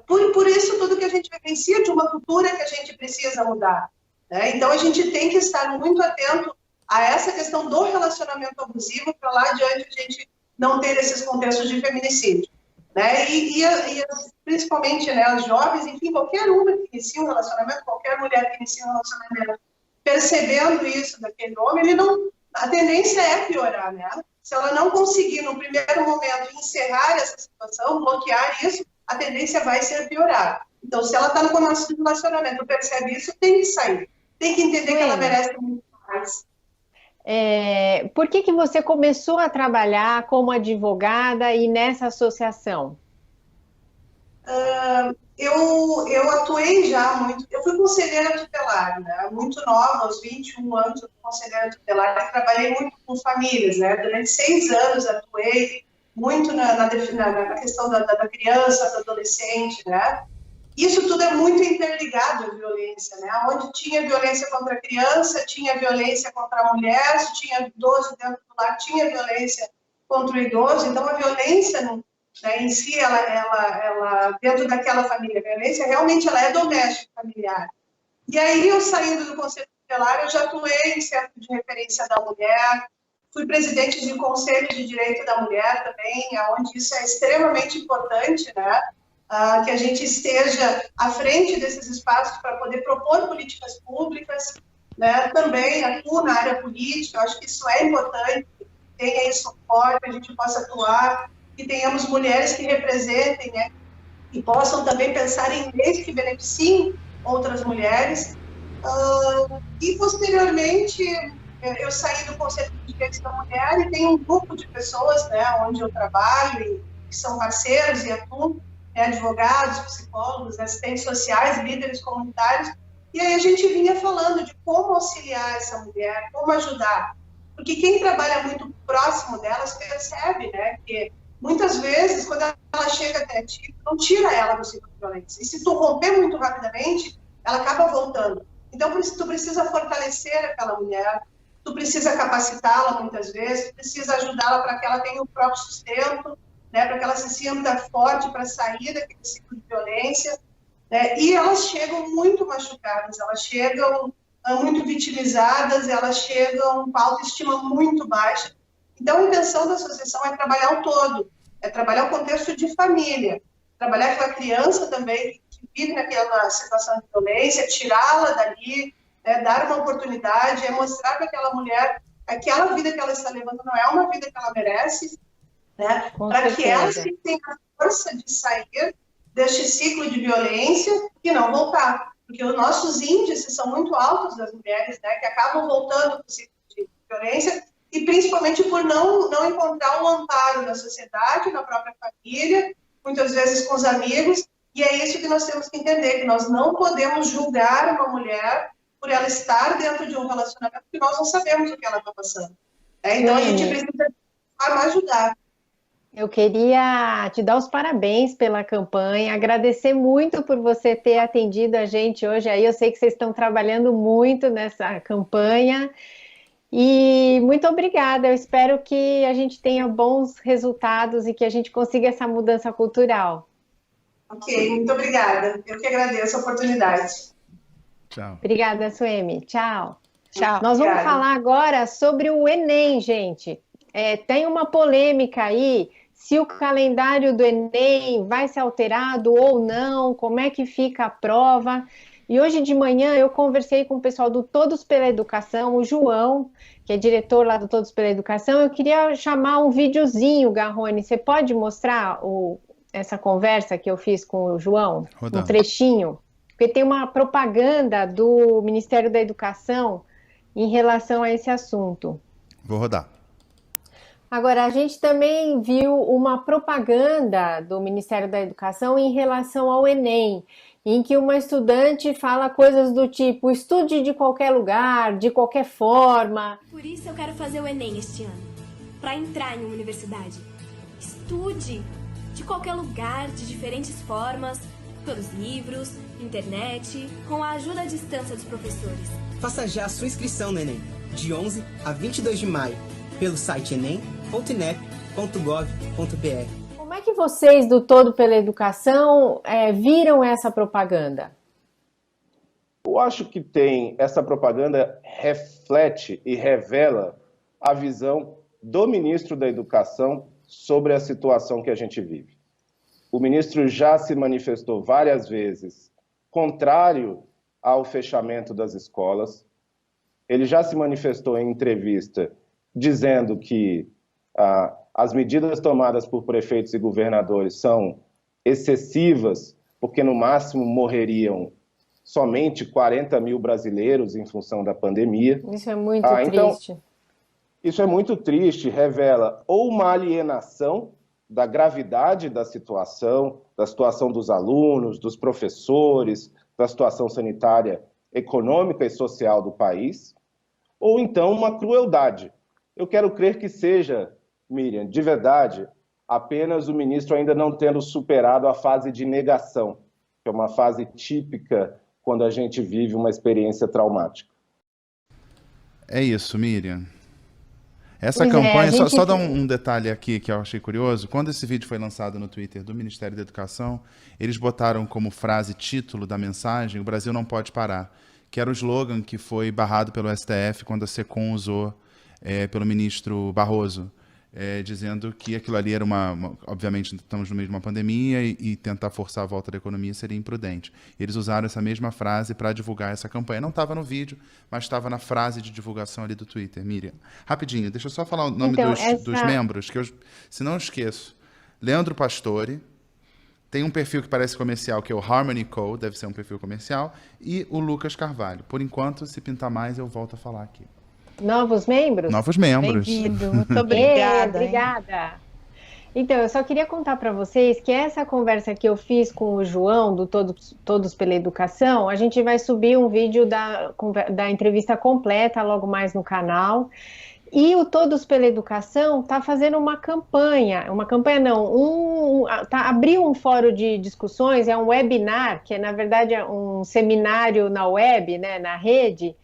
S5: Por isso, tudo que a gente vivencia de uma cultura que a gente precisa mudar, né? Então, a gente tem que estar muito atento a essa questão do relacionamento abusivo, para lá adiante a gente não ter esses contextos de feminicídio, né? E principalmente, né, as jovens, enfim, qualquer uma que inicia um relacionamento, qualquer mulher que inicia um relacionamento, percebendo isso daquele homem, a tendência é piorar, né? Se ela não conseguir, no primeiro momento, encerrar essa situação, bloquear isso, a tendência vai ser piorar. Então, se ela está no relacionamento, percebe isso, tem que sair. Tem que entender que ela merece muito mais.
S1: Por que você começou a trabalhar como advogada e nessa associação?
S5: Eu atuei já muito, eu fui conselheira tutelar, né? Muito nova, aos 21 anos eu fui conselheira tutelar e trabalhei muito com famílias, né? Durante 6 anos atuei muito na questão da criança, do adolescente, né? Isso tudo é muito interligado à violência, né? Onde tinha violência contra a criança, tinha violência contra a mulher, se tinha idoso dentro do lar, tinha violência contra o idoso, então a violência né, em si, ela dentro daquela família, a violência realmente ela é doméstica, familiar. E aí, eu saindo do Conselho Tutelar, eu já atuei em Centro de Referência da Mulher, fui presidente de Conselho de Direito da Mulher também, onde isso é extremamente importante, né, que a gente esteja à frente desses espaços para poder propor políticas públicas, né, também atuo na área política, eu acho que isso é importante, que tenha esse suporte, que a gente possa atuar, que tenhamos mulheres que representem, né, e possam também pensar em leis que beneficiem outras mulheres. E, posteriormente, eu saí do Conselho de Direitos da Mulher e tenho um grupo de pessoas, né, onde eu trabalho, e que são parceiros e atuam, né, advogados, psicólogos, assistentes sociais, líderes comunitários, e aí a gente vinha falando de como auxiliar essa mulher, como ajudar, porque quem trabalha muito próximo delas percebe, né, que muitas vezes, quando ela chega até ti, não tira ela do ciclo de violência. E se tu romper muito rapidamente, ela acaba voltando. Então, por isso, tu precisa fortalecer aquela mulher, tu precisa capacitá-la muitas vezes, tu precisa ajudá-la para que ela tenha o próprio sustento, né, para que ela se sinta forte para sair daquele ciclo de violência, né, e elas chegam muito machucadas, elas chegam muito vitimizadas, elas chegam com a autoestima muito baixa. Então, a intenção da associação é trabalhar o todo, é trabalhar o contexto de família, trabalhar aquela criança também que vive naquela situação de violência, tirá-la dali, né, dar uma oportunidade, é mostrar para aquela mulher aquela vida que ela está levando não é uma vida que ela merece, né, para que ela tenha a força de sair deste ciclo de violência e não voltar. Porque os nossos índices são muito altos das mulheres, né, que acabam voltando para o ciclo de violência, e principalmente por não encontrar um amparo na sociedade, na própria família, muitas vezes com os amigos, e é isso que nós temos que entender, que nós não podemos julgar uma mulher por ela estar dentro de um relacionamento que nós não sabemos o que ela está passando. Então, a gente precisa ajudar.
S1: Eu queria te dar os parabéns pela campanha, agradecer muito por você ter atendido a gente hoje aí. Eu sei que vocês estão trabalhando muito nessa campanha e muito obrigada. Eu espero que a gente tenha bons resultados e que a gente consiga essa mudança cultural.
S5: Ok, muito obrigada. Eu que agradeço a oportunidade.
S2: Tchau.
S1: Obrigada, Suemi. Tchau.
S4: Tchau.
S1: Nós vamos falar agora sobre o Enem, gente. Tem uma polêmica aí, se o calendário do Enem vai ser alterado ou não, como é que fica a prova. E hoje de manhã eu conversei com o pessoal do Todos pela Educação, o João, que é diretor lá do Todos pela Educação. Eu queria chamar um videozinho, Garrone. Você pode mostrar essa conversa que eu fiz com o João? Um trechinho? Porque tem uma propaganda do Ministério da Educação em relação a esse assunto.
S2: Vou rodar.
S1: Agora, a gente também viu uma propaganda do Ministério da Educação em relação ao Enem, em que uma estudante fala coisas do tipo, estude de qualquer lugar, de qualquer forma.
S6: Por isso eu quero fazer o Enem este ano, para entrar em uma universidade. Estude de qualquer lugar, de diferentes formas, pelos livros, internet, com a ajuda à distância dos professores.
S7: Faça já a sua inscrição no Enem, de 11 a 22 de maio, pelo site enem.inep.gov.br.
S1: Como é que vocês do Todo pela Educação viram essa propaganda?
S8: Eu acho que essa propaganda reflete e revela a visão do ministro da Educação sobre a situação que a gente vive. O ministro já se manifestou várias vezes contrário ao fechamento das escolas. Ele já se manifestou em entrevista dizendo que as medidas tomadas por prefeitos e governadores são excessivas, porque no máximo morreriam somente 40 mil brasileiros em função da pandemia.
S1: Isso é muito triste.
S8: Então, isso é muito triste, revela ou uma alienação da gravidade da situação dos alunos, dos professores, da situação sanitária, econômica e social do país, ou então uma crueldade. Eu quero crer que seja, Miriam, de verdade, apenas o ministro ainda não tendo superado a fase de negação, que é uma fase típica quando a gente vive uma experiência traumática.
S2: É isso, Miriam. Essa campanha, só dar um detalhe aqui que eu achei curioso. Quando esse vídeo foi lançado no Twitter do Ministério da Educação, eles botaram como frase, título da mensagem, "O Brasil não pode parar", que era o slogan que foi barrado pelo STF quando a SECOM usou pelo ministro Barroso, dizendo que aquilo ali era obviamente estamos no meio de uma pandemia e tentar forçar a volta da economia seria imprudente. Eles usaram essa mesma frase para divulgar essa campanha. Não estava no vídeo, mas estava na frase de divulgação ali do Twitter. Miriam, rapidinho, deixa eu só falar o nome dos membros, que eu, se não esqueço. Leandro Pastore, tem um perfil que parece comercial, que é o Harmony Co., deve ser um perfil comercial, e o Lucas Carvalho. Por enquanto, se pintar mais, eu volto a falar aqui.
S1: Novos membros?
S2: Novos membros.
S4: Bem-vindo, muito obrigada.
S1: Obrigada. Então, eu só queria contar para vocês que essa conversa que eu fiz com o João, do Todos pela Educação, a gente vai subir um vídeo da entrevista completa logo mais no canal. E o Todos pela Educação está fazendo uma campanha abriu um fórum de discussões, é um webinar, que é, na verdade, um seminário na web, né, na rede,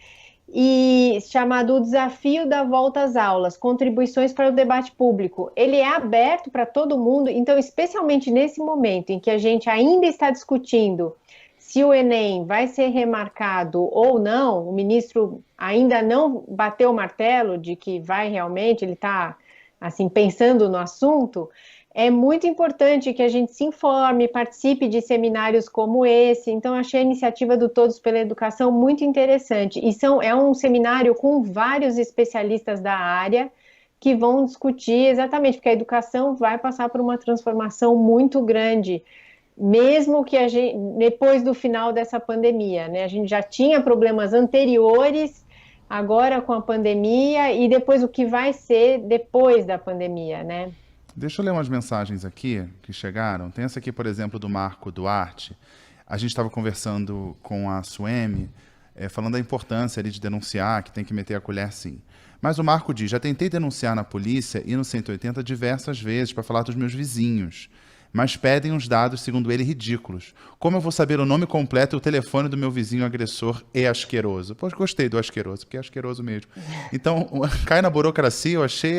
S1: e chamado O Desafio da Volta às Aulas, Contribuições para o Debate Público. Ele é aberto para todo mundo, então, especialmente nesse momento em que a gente ainda está discutindo se o Enem vai ser remarcado ou não, o ministro ainda não bateu o martelo de que vai realmente, ele está assim, pensando no assunto. É muito importante que a gente se informe, participe de seminários como esse. Então, achei a iniciativa do Todos pela Educação muito interessante. E é um seminário com vários especialistas da área que vão discutir exatamente, porque a educação vai passar por uma transformação muito grande, mesmo que depois do final dessa pandemia, né? A gente já tinha problemas anteriores, agora com a pandemia, e depois o que vai ser depois da pandemia, né?
S2: Deixa eu ler umas mensagens aqui que chegaram. Tem essa aqui, por exemplo, do Marco Duarte. A gente estava conversando com a Suemi, falando da importância ali de denunciar, que tem que meter a colher sim. Mas o Marco diz, já tentei denunciar na polícia e no 180 diversas vezes para falar dos meus vizinhos, mas pedem uns dados, segundo ele, ridículos. Como eu vou saber o nome completo e o telefone do meu vizinho agressor e asqueroso? Pois gostei do asqueroso, porque é asqueroso mesmo. Então, cai na burocracia, eu achei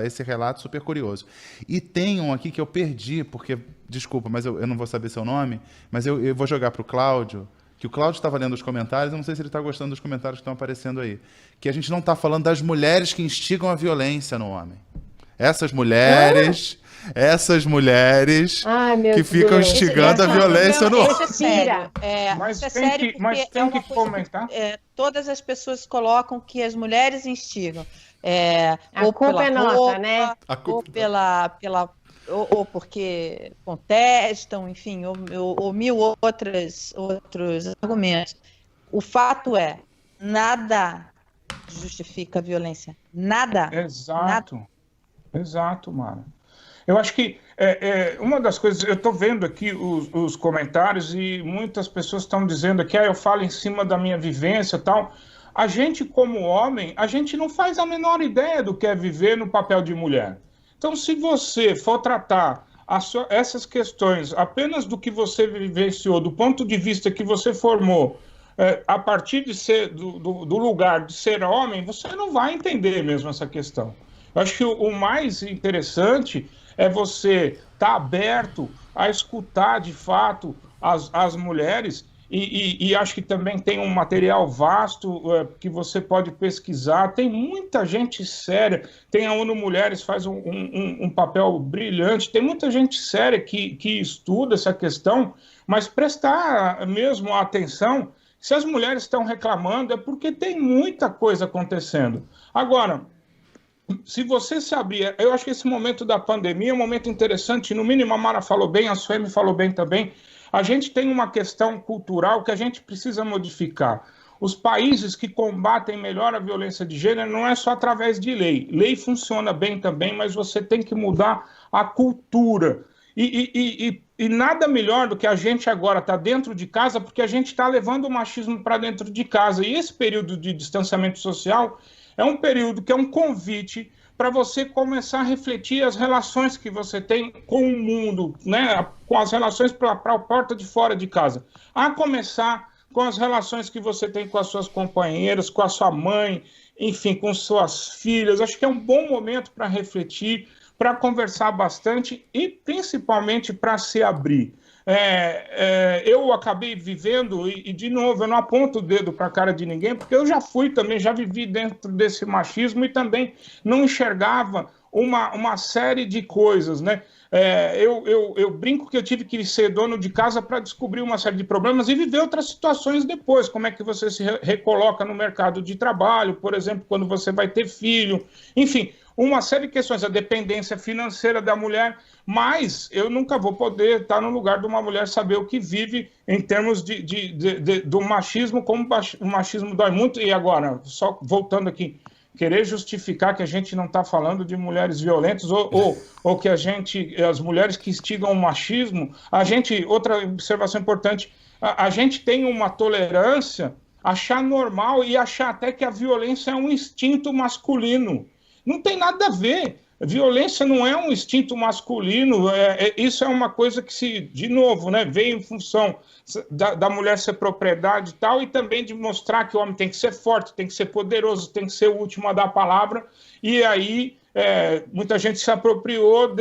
S2: esse relato super curioso. E tem um aqui que eu perdi, porque, desculpa, mas eu não vou saber seu nome, mas eu vou jogar para o Cláudio, que o Cláudio estava lendo os comentários, eu não sei se ele está gostando dos comentários que estão aparecendo aí, que a gente não está falando das mulheres que instigam a violência no homem. Essas mulheres que ficam instigando a violência no homem.
S4: Isso é sério.
S3: Mas tem que comentar.
S4: Todas as pessoas colocam que as mulheres instigam.
S1: A culpa é nossa, né?
S4: Ou porque contestam, enfim, ou mil outros argumentos. O fato é, nada justifica a violência. Nada.
S3: Exato.
S4: Nada.
S3: Exato, Mara. Eu acho que uma das coisas, eu estou vendo aqui os comentários e muitas pessoas estão dizendo que eu falo em cima da minha vivência e tal. A gente, como homem, a gente não faz a menor ideia do que é viver no papel de mulher. Então, se você for tratar essas questões apenas do que você vivenciou, do ponto de vista que você formou, a partir de ser do lugar de ser homem, você não vai entender mesmo essa questão. Eu acho que o mais interessante é você estar aberto a escutar, de fato, as mulheres, e acho que também tem um material vasto que você pode pesquisar. Tem muita gente séria, tem a ONU Mulheres, faz um papel brilhante, tem muita gente séria que estuda essa questão, mas prestar mesmo atenção, se as mulheres estão reclamando, é porque tem muita coisa acontecendo. Agora, se você se abrir, eu acho que esse momento da pandemia é um momento interessante, no mínimo a Mara falou bem, a Suemi falou bem também, a gente tem uma questão cultural que a gente precisa modificar. Os países que combatem melhor a violência de gênero não é só através de lei. Lei funciona bem também, mas você tem que mudar a cultura. E nada melhor do que a gente agora estar dentro de casa, porque a gente está levando o machismo para dentro de casa. E esse período de distanciamento social é um período que é um convite para você começar a refletir as relações que você tem com o mundo, né? Com as relações para a porta de fora de casa. A começar com as relações que você tem com as suas companheiras, com a sua mãe, enfim, com suas filhas. Acho que é um bom momento para refletir, para conversar bastante e principalmente para se abrir. Eu acabei vivendo, e de novo, eu não aponto o dedo para a cara de ninguém, porque eu já fui também, já vivi dentro desse machismo e também não enxergava uma série de coisas, né? Eu brinco que eu tive que ser dono de casa para descobrir uma série de problemas e viver outras situações depois, como é que você se recoloca no mercado de trabalho, por exemplo, quando você vai ter filho, enfim, uma série de questões, a dependência financeira da mulher, mas eu nunca vou poder estar no lugar de uma mulher saber o que vive em termos do machismo, como o machismo dói muito. E agora, só voltando aqui, querer justificar que a gente não está falando de mulheres violentas ou que as mulheres que instigam o machismo, outra observação importante, a gente tem uma tolerância, achar normal e achar até que a violência é um instinto masculino. Não tem nada a ver. Violência não é um instinto masculino, isso é uma coisa que de novo, né, veio em função da mulher ser propriedade e tal, e também de mostrar que o homem tem que ser forte, tem que ser poderoso, tem que ser o último a dar a palavra, e aí muita gente se apropriou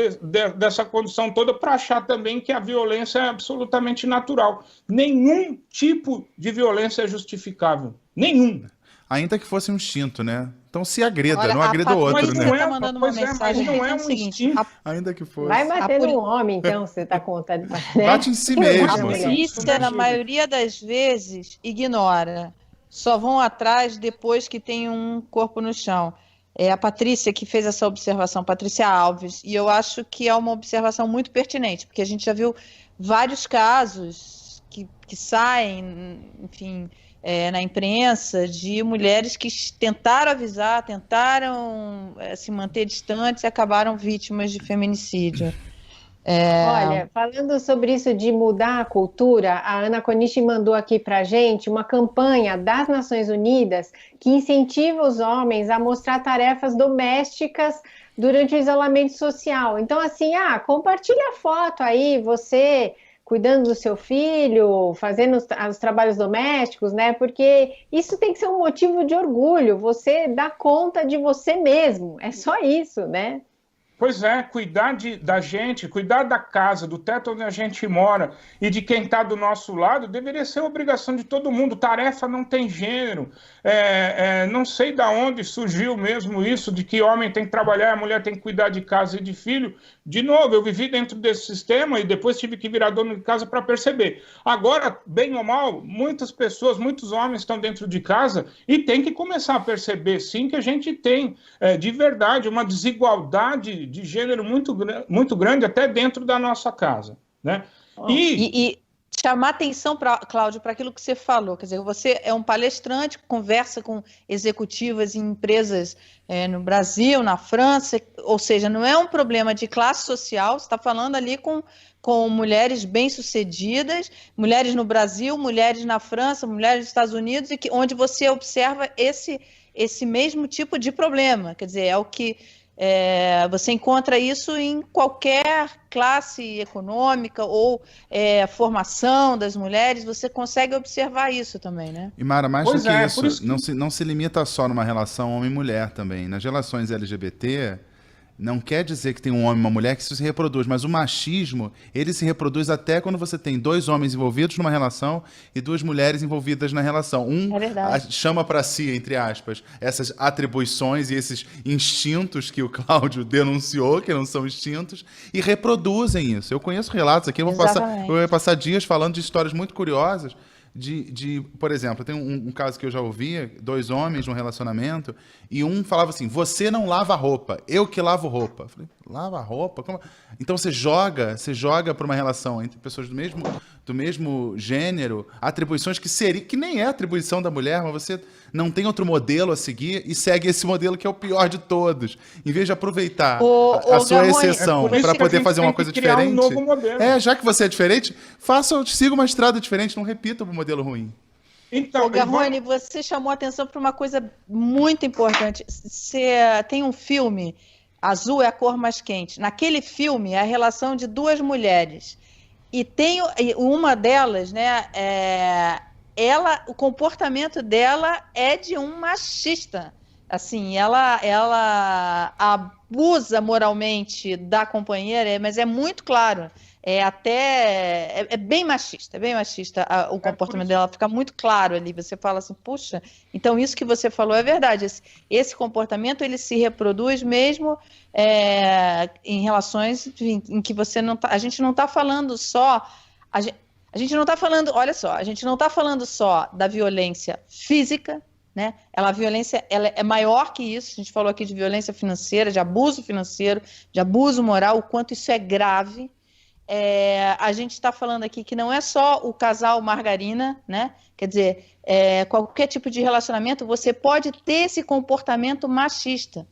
S3: dessa condição toda para achar também que a violência é absolutamente natural. Nenhum tipo de violência é justificável, nenhum.
S2: Ainda que fosse um instinto, né? Então se agreda, olha, não agreda o outro, né?
S4: Tá mandando uma mensagem,
S3: não é um instinto.
S2: Ainda que fosse.
S1: Vai bater no homem, então, você tá contando. Né?
S2: Bate em si mesmo.
S4: A polícia, na maioria das vezes, ignora. Só vão atrás depois que tem um corpo no chão. É a Patrícia que fez essa observação, Patrícia Alves, e eu acho que é uma observação muito pertinente, porque a gente já viu vários casos que saem, enfim... na imprensa, de mulheres que tentaram avisar, tentaram se manter distantes e acabaram vítimas de feminicídio.
S1: Olha, falando sobre isso de mudar a cultura, a Ana Konishi mandou aqui para a gente uma campanha das Nações Unidas que incentiva os homens a mostrar tarefas domésticas durante o isolamento social. Então, assim, compartilha a foto aí, você... cuidando do seu filho, fazendo os trabalhos domésticos, né? Porque isso tem que ser um motivo de orgulho, você dá conta de você mesmo, é só isso, né?
S3: Pois é, cuidar da gente, cuidar da casa, do teto onde a gente mora e de quem está do nosso lado, deveria ser obrigação de todo mundo. Tarefa não tem gênero. Não sei de onde surgiu mesmo isso, de que homem tem que trabalhar, a mulher tem que cuidar de casa e de filho. De novo, eu vivi dentro desse sistema e depois tive que virar dono de casa para perceber. Agora, bem ou mal, muitas pessoas, muitos homens estão dentro de casa e tem que começar a perceber, sim, que a gente tem, de verdade, uma desigualdade de gênero muito grande até dentro da nossa casa, né?
S4: E chamar atenção, Cláudio, para aquilo que você falou, quer dizer, você é um palestrante, conversa com executivas em empresas no Brasil, na França, ou seja, não é um problema de classe social, você está falando ali com mulheres bem-sucedidas, mulheres no Brasil, mulheres na França, mulheres nos Estados Unidos, e onde você observa esse mesmo tipo de problema, quer dizer, é o que... você encontra isso em qualquer classe econômica ou formação das mulheres, você consegue observar isso também, né?
S2: E Mara, mais do que isso, não se limita só numa relação homem-mulher também. Nas relações LGBT, não quer dizer que tem um homem e uma mulher que isso se reproduz, mas o machismo, ele se reproduz até quando você tem dois homens envolvidos numa relação e duas mulheres envolvidas na relação. Chama para si, entre aspas, essas atribuições e esses instintos que o Cláudio denunciou, que não são instintos, e reproduzem isso. Eu conheço relatos aqui, eu vou passar dias falando de histórias muito curiosas, por exemplo, tem um caso que eu já ouvia, dois homens num relacionamento, e um falava assim, você não lava roupa, eu que lavo roupa. Eu falei, lava roupa? Como? Então você joga para uma relação entre pessoas do mesmo gênero, atribuições que nem é atribuição da mulher, mas você não tem outro modelo a seguir e segue esse modelo que é o pior de todos. Em vez de aproveitar a sua exceção para poder fazer uma coisa diferente,
S3: novo modelo.
S2: Já que você é diferente, siga uma estrada diferente, não repita o modelo ruim.
S4: Então, Garrone, você chamou a atenção para uma coisa muito importante. Tem um filme, Azul é a Cor Mais Quente. Naquele filme, é a relação de duas mulheres. E tem uma delas, né? O comportamento dela é de um machista. Assim, ela abusa moralmente da companheira, mas é muito claro. É bem machista, o comportamento dela, fica muito claro ali, você fala assim, puxa, então isso que você falou é verdade, esse comportamento ele se reproduz mesmo em relações em que a gente não está falando só, a gente não está falando, olha só, a gente não está falando só da violência física, né? A violência ela é maior que isso, a gente falou aqui de violência financeira, de abuso financeiro, de abuso moral, o quanto isso é grave. A gente está falando aqui que não é só o casal margarina, né? Quer dizer, qualquer tipo de relacionamento, você pode ter esse comportamento machista.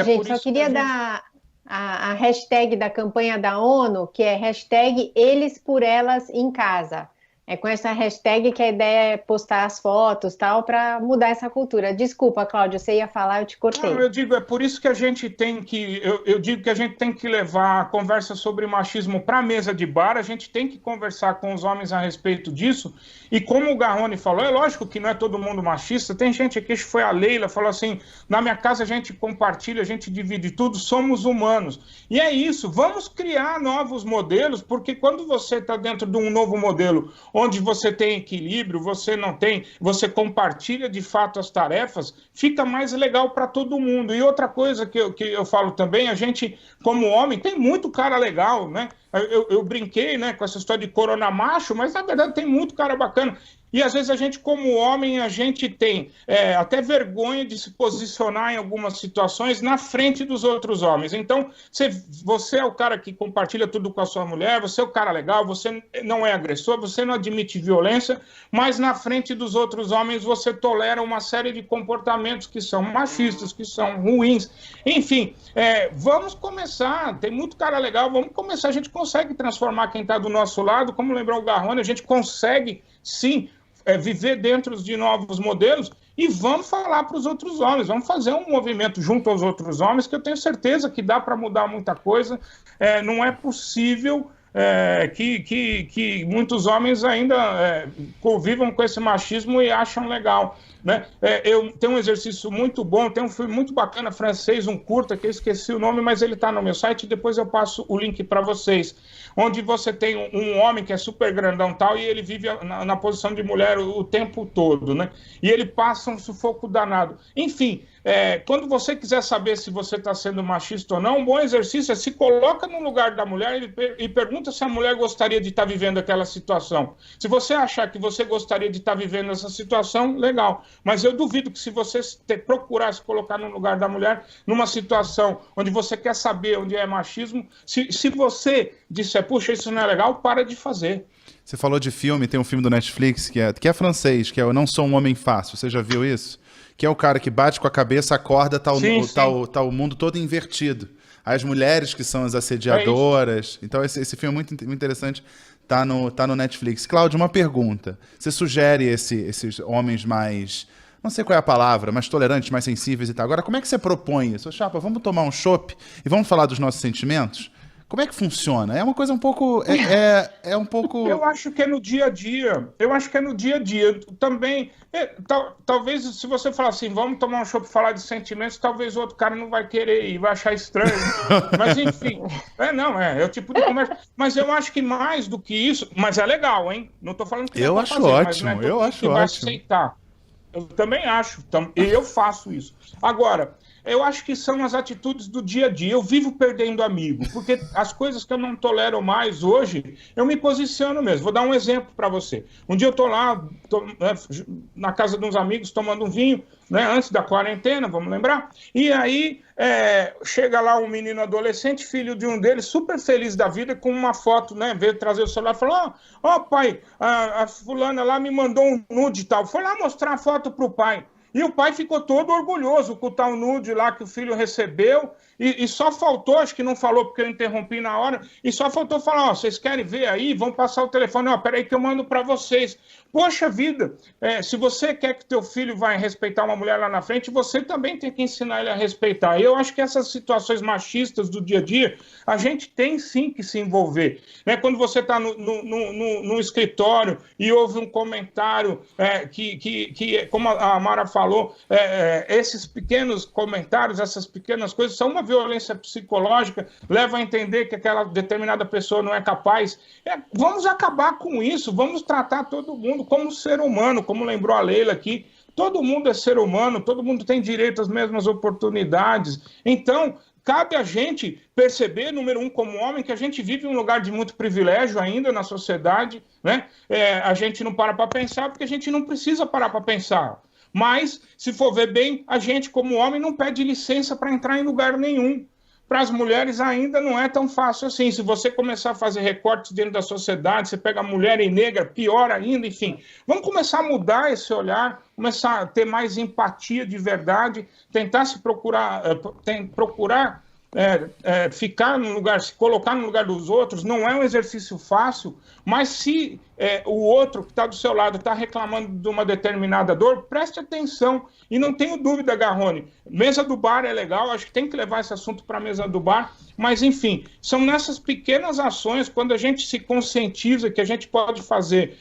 S1: Gente, só queria dar a hashtag da campanha da ONU, que é hashtag Eles por Elas em Casa. É com essa hashtag que a ideia é postar as fotos, tal, para mudar essa cultura. Desculpa, Cláudio, você ia falar, eu te cortei.
S3: Não, eu digo, é por isso que a gente tem que, eu digo que a gente tem que levar a conversa sobre machismo para a mesa de bar, a gente tem que conversar com os homens a respeito disso, e como o Garrone falou, é lógico que não é todo mundo machista, tem gente aqui, acho que foi a Leila, falou assim, na minha casa a gente compartilha, a gente divide tudo, somos humanos. E é isso, vamos criar novos modelos, porque quando você está dentro de um novo modelo, onde você tem equilíbrio, você não tem, você compartilha de fato as tarefas, fica mais legal para todo mundo. E outra coisa que eu falo também, a gente, como homem, tem muito cara legal, né? Eu brinquei, né, com essa história de corona macho, mas na verdade tem muito cara bacana. E às vezes a gente, como homem, a gente tem até vergonha de se posicionar em algumas situações na frente dos outros homens. Então, você é o cara que compartilha tudo com a sua mulher, você é o cara legal, você não é agressor, você não admite violência, mas na frente dos outros homens você tolera uma série de comportamentos que são machistas, que são ruins. Enfim, vamos começar, tem muito cara legal, vamos começar, a gente consegue transformar quem está do nosso lado, como lembrou o Garrone, a gente consegue, sim, viver dentro de novos modelos e vamos falar para os outros homens, vamos fazer um movimento junto aos outros homens que eu tenho certeza que dá para mudar muita coisa. Não é possível que muitos homens ainda convivam com esse machismo e acham legal, né? Eu tenho um exercício muito bom, tem um filme muito bacana francês, um curta, que eu esqueci o nome, mas ele está no meu site, depois eu passo o link para vocês, onde você tem um homem que é super grandão tal, e ele vive na posição de mulher o tempo todo, né? E ele passa um sufoco danado. Enfim, quando você quiser saber se você está sendo machista ou não, um bom exercício é se coloca no lugar da mulher e pergunta se a mulher gostaria de estar vivendo aquela situação. Se você achar que você gostaria de estar vivendo essa situação, legal. Mas eu duvido que se você procurar se colocar no lugar da mulher, numa situação onde você quer saber onde é machismo, se você disser, puxa, isso não é legal, para de fazer.
S2: Você falou de filme, tem um filme do Netflix que é francês, que é Eu Não Sou um Homem Fácil. Você já viu isso? Que é o cara que bate com a cabeça, acorda, tá o mundo todo invertido. As mulheres que são as assediadoras. Então esse filme é muito interessante, tá no Netflix. Cláudio, uma pergunta. Você sugere esses homens mais, não sei qual é a palavra, mais tolerantes, mais sensíveis e tal. Agora, como é que você propõe isso? Chapa, vamos tomar um chopp e vamos falar dos nossos sentimentos? Como é que funciona? É uma coisa um pouco... É um pouco...
S3: Eu acho que é no dia a dia. Também, talvez se você falar assim, vamos tomar um chopp e falar de sentimentos, talvez o outro cara não vai querer ir, vai achar estranho. Mas enfim, é o tipo de conversa. Mas eu acho que mais do que isso... Mas é legal, hein? Não estou falando que
S2: eu acho ótimo, mas eu acho ótimo.
S3: Vai aceitar. Eu também acho. E eu faço isso. Agora... Eu acho que são as atitudes do dia a dia. Eu vivo perdendo amigo, porque as coisas que eu não tolero mais hoje, eu me posiciono mesmo. Vou dar um exemplo para você. Um dia eu estou lá, na casa de uns amigos, tomando um vinho, né, antes da quarentena, vamos lembrar? E aí chega lá um menino adolescente, filho de um deles, super feliz da vida, com uma foto, né? Veio trazer o celular e falou: ó, pai, a fulana lá me mandou um nude e tal. Foi lá mostrar a foto pro pai. E o pai ficou todo orgulhoso com o tal nude lá que o filho recebeu. E só faltou, acho que não falou porque eu interrompi na hora, e só faltou falar, vocês querem ver aí? Vão passar o telefone. Peraí que eu mando para vocês. Poxa vida, se você quer que teu filho vai respeitar uma mulher lá na frente, você também tem que ensinar ele a respeitar. E eu acho que essas situações machistas do dia a dia, a gente tem sim que se envolver. Né? Quando você está no escritório e ouve um comentário que, como a Mara falou, esses pequenos comentários, essas pequenas coisas são uma violência psicológica, leva a entender que aquela determinada pessoa não é capaz. Vamos acabar com isso, vamos tratar todo mundo como ser humano, como lembrou a Leila aqui. Todo mundo é ser humano, todo mundo tem direito às mesmas oportunidades. Então, cabe a gente perceber, número um, como homem, que a gente vive em um lugar de muito privilégio ainda na sociedade, né? A gente não para pensar porque a gente não precisa parar para pensar. Mas, se for ver bem, a gente, como homem, não pede licença para entrar em lugar nenhum. Para as mulheres ainda não é tão fácil assim. Se você começar a fazer recortes dentro da sociedade, você pega mulher e negra, pior ainda, enfim. Vamos começar a mudar esse olhar, começar a ter mais empatia de verdade, tentar procurar ficar no lugar, se colocar no lugar dos outros, não é um exercício fácil, mas se o outro que está do seu lado está reclamando de uma determinada dor, preste atenção. E não tenho dúvida, Garrone, mesa do bar é legal, acho que tem que levar esse assunto para a mesa do bar, mas enfim, são nessas pequenas ações, quando a gente se conscientiza que a gente pode fazer,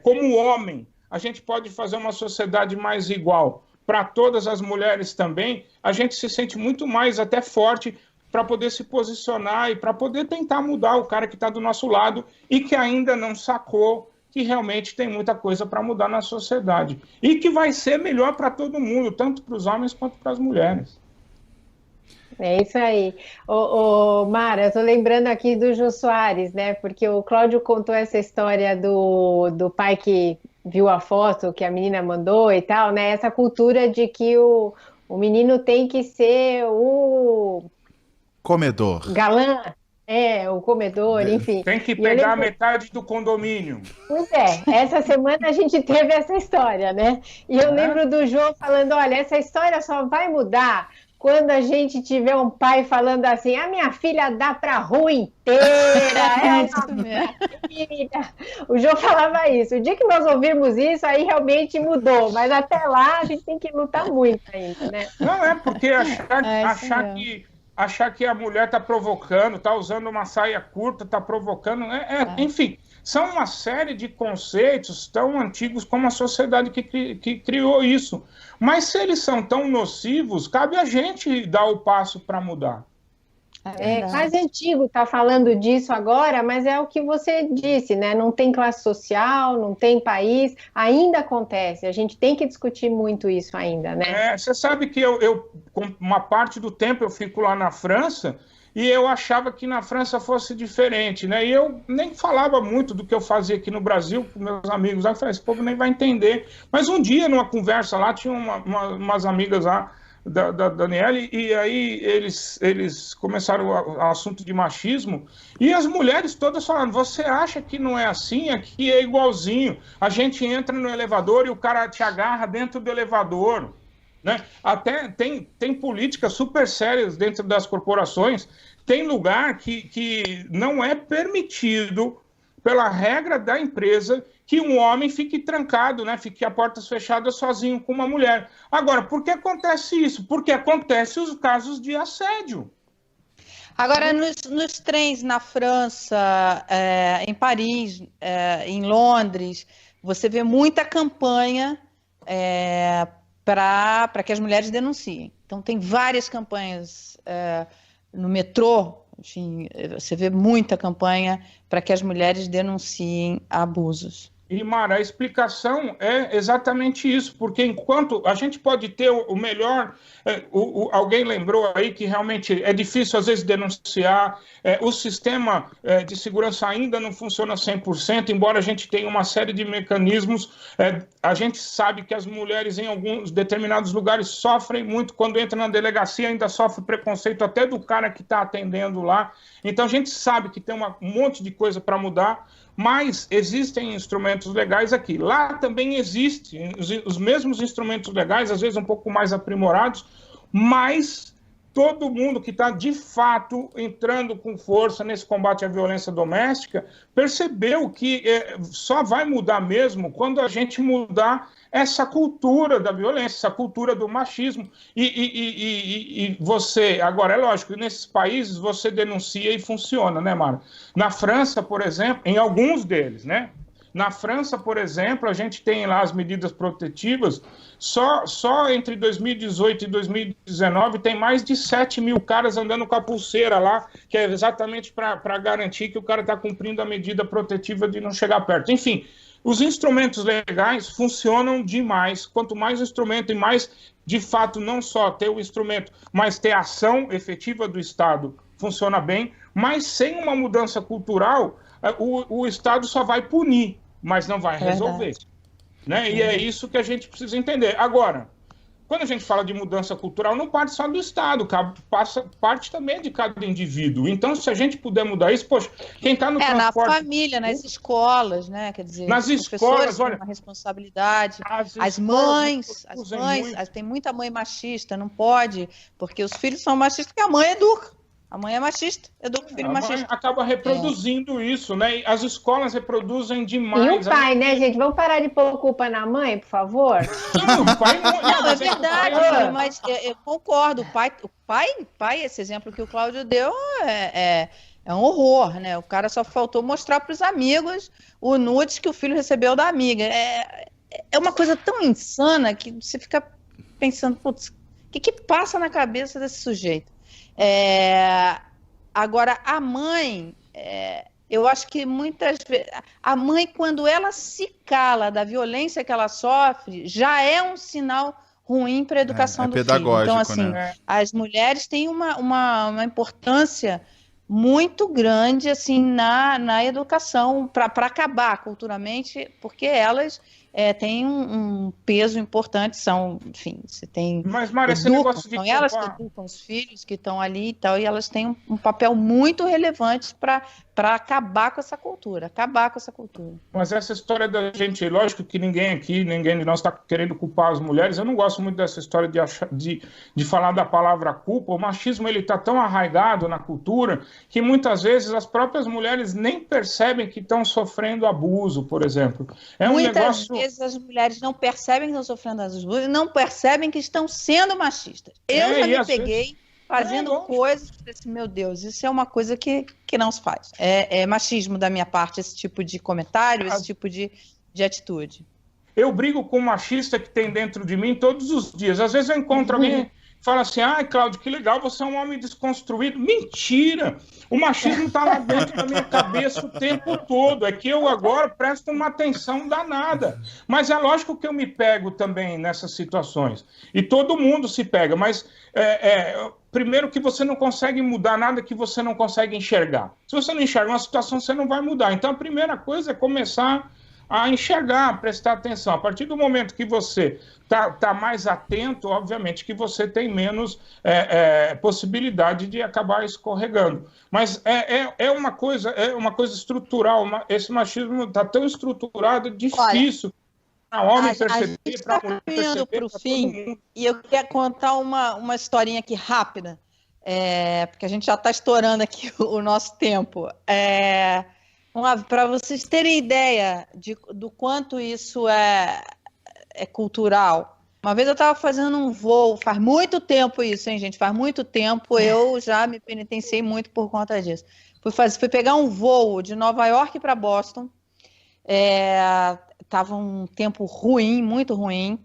S3: como homem, a gente pode fazer uma sociedade mais igual para todas as mulheres também, a gente se sente muito mais até forte para poder se posicionar e para poder tentar mudar o cara que está do nosso lado e que ainda não sacou que realmente tem muita coisa para mudar na sociedade. E que vai ser melhor para todo mundo, tanto para os homens quanto para as mulheres.
S1: É isso aí. Mara, eu estou lembrando aqui do Jô Soares, né? Porque o Cláudio contou essa história do pai que viu a foto que a menina mandou e tal, né? Essa cultura de que o menino tem que ser o...
S2: comedor.
S1: Galã. O comedor, enfim.
S3: Tem que pegar metade do condomínio.
S1: Pois é, essa semana a gente teve essa história, né? E eu lembro do Jô falando, olha, essa história só vai mudar quando a gente tiver um pai falando assim, a minha filha dá para a rua inteira, filha. O Jô falava isso. O dia que nós ouvirmos isso, aí realmente mudou. Mas até lá a gente tem que lutar muito ainda, né?
S3: Não porque achar que a mulher está provocando, está usando uma saia curta, está provocando, enfim, são uma série de conceitos tão antigos como a sociedade que criou isso. Mas se eles são tão nocivos, cabe a gente dar o passo para mudar.
S1: Quase antigo tá falando disso agora, mas é o que você disse, né? Não tem classe social, não tem país, ainda acontece. A gente tem que discutir muito isso ainda, né?
S3: Você sabe que eu uma parte do tempo eu fico lá na França e eu achava que na França fosse diferente, né? E eu nem falava muito do que eu fazia aqui no Brasil com meus amigos. Aí eu falei, esse povo nem vai entender. Mas um dia, numa conversa lá, tinha umas amigas lá, da Daniele, e aí eles começaram o assunto de machismo, e as mulheres todas falando, você acha que não é assim? Aqui é igualzinho. A gente entra no elevador e o cara te agarra dentro do elevador. Né? Até tem políticas super sérias dentro das corporações. Tem lugar que não é permitido, pela regra da empresa, que um homem fique trancado, né? Fique a portas fechadas sozinho com uma mulher. Agora, por que acontece isso? Porque acontecem os casos de assédio.
S4: Agora, nos trens na França, em Paris, em Londres, você vê muita campanha para que as mulheres denunciem. Então, tem várias campanhas no metrô, enfim, você vê muita campanha para que as mulheres denunciem abusos.
S3: E, Mara, a explicação é exatamente isso, porque enquanto a gente pode ter o melhor... alguém lembrou aí que realmente é difícil, às vezes, denunciar, o sistema de segurança ainda não funciona 100%, embora a gente tenha uma série de mecanismos, a gente sabe que as mulheres em alguns determinados lugares sofrem muito, quando entra na delegacia ainda sofre preconceito até do cara que está atendendo lá, então a gente sabe que tem um monte de coisa para mudar, mas existem instrumentos legais aqui. Lá também existem os mesmos instrumentos legais, às vezes um pouco mais aprimorados, mas todo mundo que está, de fato, entrando com força nesse combate à violência doméstica, percebeu que só vai mudar mesmo quando a gente mudar essa cultura da violência, essa cultura do machismo. E você, agora, é lógico, nesses países você denuncia e funciona, né, Mara? Na França, por exemplo, em alguns deles, né? Na França, por exemplo, a gente tem lá as medidas protetivas, só entre 2018 e 2019 tem mais de 7 mil caras andando com a pulseira lá, que é exatamente para garantir que o cara está cumprindo a medida protetiva de não chegar perto. Enfim, os instrumentos legais funcionam demais. Quanto mais instrumento e mais, de fato, não só ter o instrumento, mas ter a ação efetiva do Estado, funciona bem, mas sem uma mudança cultural, o Estado só vai punir, mas não vai resolver. Né? E é isso que a gente precisa entender. Agora, quando a gente fala de mudança cultural, não parte só do Estado, parte também de cada indivíduo. Então, se a gente puder mudar isso, poxa, quem está no transporte...
S4: Na família, nas escolas, né? Quer dizer,
S3: nas escolas, olha,
S4: têm uma responsabilidade. As mães, tem muita mãe machista, não pode, porque os filhos são machistas, porque a mãe educa. A mãe é machista, educa o filho machista.
S3: Acaba reproduzindo isso, né? As escolas reproduzem demais.
S1: E o pai, né, gente? Vamos parar de pôr culpa na mãe, por favor?
S3: Não, o pai
S4: não, é verdade, mas eu concordo. O pai, esse exemplo que o Cláudio deu é um horror, né? O cara só faltou mostrar para os amigos o nudes que o filho recebeu da amiga. É uma coisa tão insana que você fica pensando, putz, o que passa na cabeça desse sujeito? Agora, a mãe, eu acho que muitas vezes, a mãe, quando ela se cala da violência que ela sofre, já é um sinal ruim para a educação do filho. Então, assim, as mulheres têm uma importância muito grande assim, na educação, para acabar culturalmente, porque elas têm um peso importante, enfim, você tem...
S3: Mas, Mária, esse negócio de...
S4: São elas que educam os filhos que estão ali e tal, e elas têm um papel muito relevante para acabar com essa cultura,
S3: Mas essa história da gente, lógico que ninguém de nós está querendo culpar as mulheres, eu não gosto muito dessa história de falar da palavra culpa. O machismo está tão arraigado na cultura que muitas vezes as próprias mulheres nem percebem que estão sofrendo abuso, por exemplo.
S4: Muitas vezes as mulheres não percebem que estão sofrendo abuso e não percebem que estão sendo machistas. Eu já me peguei fazendo coisas, assim, meu Deus, isso é uma coisa que não se faz. É machismo da minha parte, esse tipo de comentário, esse tipo de atitude.
S3: Eu brigo com o machista que tem dentro de mim todos os dias. Às vezes eu encontro alguém fala assim, Cláudio, que legal, você é um homem desconstruído. Mentira! O machismo está lá dentro da minha cabeça o tempo todo. É que eu agora presto uma atenção danada. Mas é lógico que eu me pego também nessas situações. E todo mundo se pega, mas primeiro que você não consegue mudar nada que você não consegue enxergar. Se você não enxerga uma situação, você não vai mudar. Então a primeira coisa é começar a enxergar, a prestar atenção. A partir do momento que você está mais atento, obviamente que você tem menos possibilidade de acabar escorregando. Mas é uma coisa estrutural. Esse machismo está tão estruturado, difícil para homem perceber, para mulher perceber.
S4: Para o fim, e eu quero contar uma historinha aqui rápida, porque a gente já está estourando aqui o nosso tempo. Para vocês terem ideia do quanto isso é cultural. Uma vez eu estava fazendo um voo, faz muito tempo isso, hein, gente? Faz muito tempo, eu já me penitenciei muito por conta disso. Fui pegar um voo de Nova York para Boston, estava um tempo ruim, muito ruim,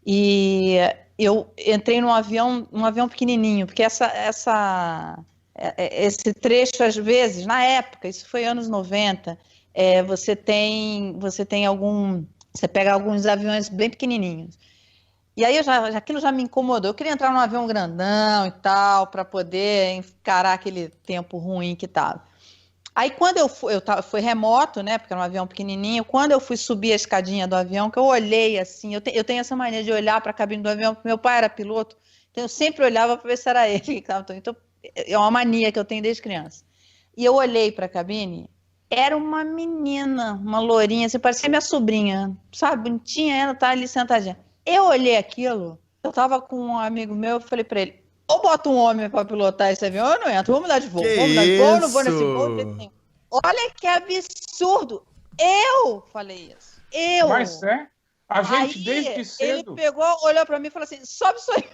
S4: e eu entrei num avião pequenininho, porque esse trecho, às vezes, na época, isso foi anos 90, você pega alguns aviões bem pequenininhos. E aí aquilo já me incomodou. Eu queria entrar num avião grandão e tal, para poder encarar aquele tempo ruim que estava. Aí quando eu fui remoto, né, porque era um avião pequenininho, quando eu fui subir a escadinha do avião, que eu olhei assim, eu tenho essa mania de olhar para a cabine do avião, porque meu pai era piloto, então eu sempre olhava para ver se era ele que estava. Então, é uma mania que eu tenho desde criança. E eu olhei para a cabine, era uma menina, uma lourinha, assim, parecia minha sobrinha, sabe, bonitinha, ela tá ali sentadinha. Eu olhei aquilo, eu tava com um amigo meu, eu falei para ele, ou bota um homem para pilotar esse avião, eu não entro, vamos mudar de voo, eu não vou nesse voo. Olha que absurdo, eu falei isso,
S3: Mas a gente
S4: aí,
S3: desde cedo...
S4: Ele pegou, olhou para mim e falou assim, sobe isso aí,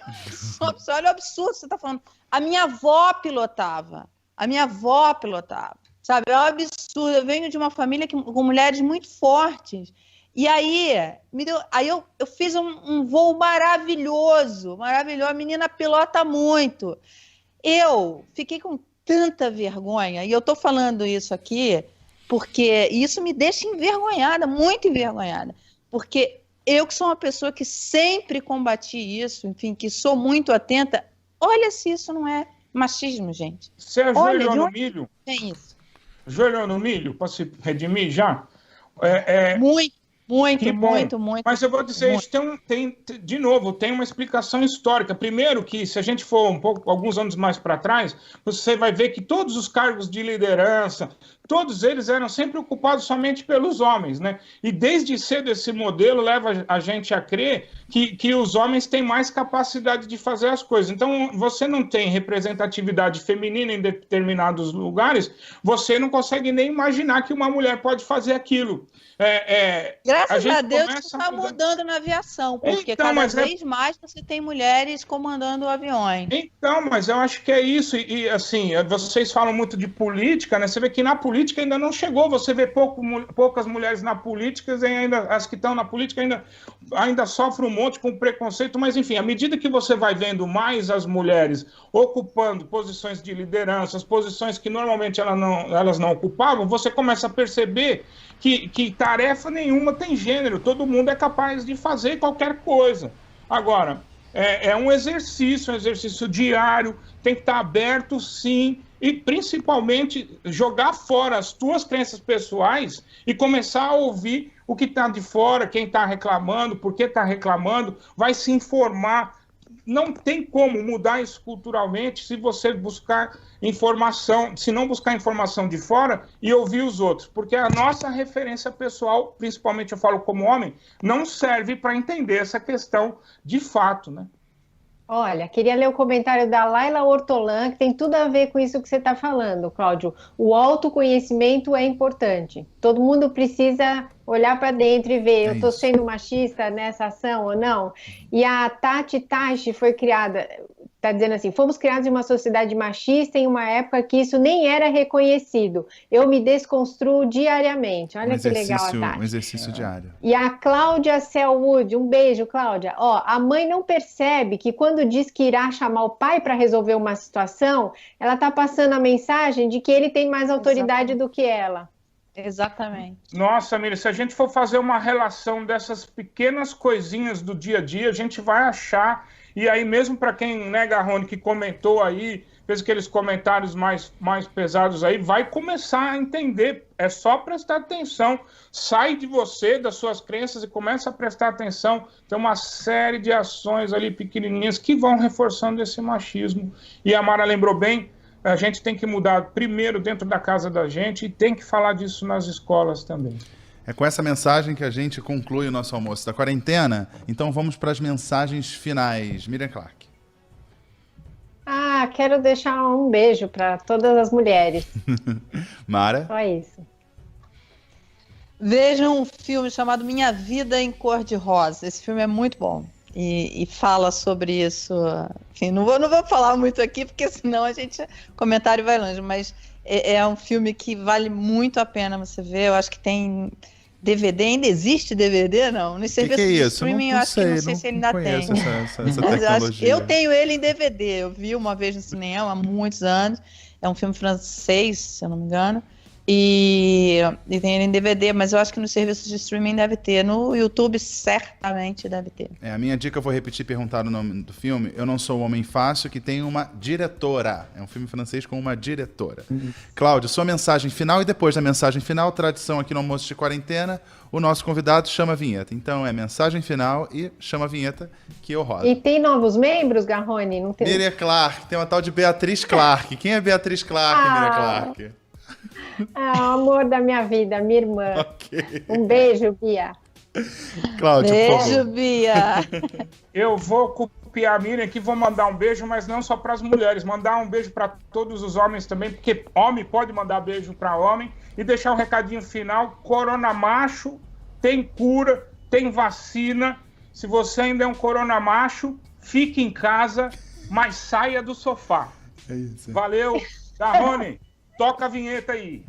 S4: olha o absurdo que você tá falando. A minha avó pilotava, sabe? É um absurdo. Eu venho de uma família com mulheres muito fortes. E aí, eu fiz um voo maravilhoso. A menina pilota muito. Eu fiquei com tanta vergonha, e eu tô falando isso aqui porque isso me deixa envergonhada, muito envergonhada. Porque eu que sou uma pessoa que sempre combati isso, enfim, que sou muito atenta, olha se isso não é machismo, gente.
S3: Você ajoelhou no milho?
S4: Tem isso.
S3: Ajoelhou no milho para se redimir já?
S4: Muito. Muito.
S3: Mas eu vou dizer, isso de novo, tem uma explicação histórica. Primeiro que, se a gente for alguns anos mais para trás, você vai ver que todos os cargos de liderança, todos eles eram sempre ocupados somente pelos homens, né? E desde cedo esse modelo leva a gente a crer que os homens têm mais capacidade de fazer as coisas. Então, você não tem representatividade feminina em determinados lugares, você não consegue nem imaginar que uma mulher pode fazer aquilo.
S4: Graças a Deus isso está mudando na aviação, porque cada vez mais você tem mulheres comandando aviões.
S3: Então, mas eu acho que é isso. E assim, vocês falam muito de política, né? Você vê que na política ainda não chegou. Você vê poucas mulheres na política, e ainda as que estão na política ainda sofrem um monte com preconceito. Mas enfim, à medida que você vai vendo mais as mulheres ocupando posições de liderança, as posições que normalmente elas não ocupavam, você começa a perceber que tarefa nenhuma tem gênero, todo mundo é capaz de fazer qualquer coisa. Agora, é um exercício diário, tem que estar aberto, sim, e principalmente jogar fora as tuas crenças pessoais e começar a ouvir o que está de fora, quem está reclamando, por que está reclamando, vai se informar. Não tem como mudar isso culturalmente se você buscar informação, se não buscar informação de fora e ouvir os outros, porque a nossa referência pessoal, principalmente eu falo como homem, não serve para entender essa questão de fato, né?
S1: Olha, queria ler o comentário da Laila Hortolã, que tem tudo a ver com isso que você está falando, Cláudio. O autoconhecimento é importante. Todo mundo precisa olhar para dentro e ver, eu estou sendo machista nessa ação ou não? E a Tati Tachi foi criada, está dizendo assim, fomos criados em uma sociedade machista em uma época que isso nem era reconhecido. Eu me desconstruo diariamente. Olha que legal a Tati.
S2: Um exercício diário.
S1: E a Cláudia Selwood, um beijo, Cláudia. Ó, a mãe não percebe que quando diz que irá chamar o pai para resolver uma situação, ela está passando a mensagem de que ele tem mais autoridade do que ela.
S4: Exatamente.
S3: Nossa, Miriam, se a gente for fazer uma relação dessas pequenas coisinhas do dia a dia, a gente vai achar, e aí mesmo para quem, né, Garrone, que comentou aí, fez aqueles comentários mais pesados aí, vai começar a entender, é só prestar atenção, sai de você, das suas crenças e começa a prestar atenção, tem uma série de ações ali pequenininhas que vão reforçando esse machismo, e a Mara lembrou bem, a gente tem que mudar primeiro dentro da casa da gente e tem que falar disso nas escolas também.
S2: É com essa mensagem que a gente conclui o nosso almoço da quarentena. Então vamos para as mensagens finais. Miriam Clark.
S1: Quero deixar um beijo para todas as mulheres.
S2: Mara?
S1: Só isso.
S4: Vejam um filme chamado Minha Vida em Cor-de-Rosa. Esse filme é muito bom. E fala sobre isso. Enfim, não vou falar muito aqui, porque senão o comentário vai longe, mas é um filme que vale muito a pena você ver. Eu acho que tem DVD, ainda existe DVD? Não, no serviço de streaming eu acho que não sei se ele ainda tem.
S2: Essa tecnologia.
S4: Eu tenho ele em DVD, eu vi uma vez no cinema há muitos anos. É um filme francês, se eu não me engano. E tem ele em DVD, mas eu acho que no serviço de streaming deve ter. No YouTube certamente deve ter.
S2: A minha dica, eu vou repetir e perguntar o nome do filme. Eu Não Sou o Homem Fácil, que tem uma diretora. É um filme francês com uma diretora. Cláudio, sua mensagem final, e depois da mensagem final, tradição aqui no Almoço de Quarentena, o nosso convidado chama a vinheta. Então é mensagem final e chama a vinheta que eu rodo.
S1: E tem novos membros, Garrone? Não tem?
S2: Miriam Clark, tem uma tal de Beatriz Clark. Quem é Beatriz Clark, Miriam Clark?
S1: O amor da minha vida, minha irmã.
S2: Okay.
S1: Um beijo, Bia.
S2: Cláudio,
S4: beijo, Bia.
S3: Eu vou copiar a Miriam aqui, vou mandar um beijo, mas não só para as mulheres, mandar um beijo para todos os homens também, porque homem pode mandar beijo para homem, e deixar um recadinho final: corona macho, tem cura, tem vacina. Se você ainda é um corona macho, fique em casa, mas saia do sofá.
S2: É isso.
S3: Valeu, Garrone. Toca a vinheta aí.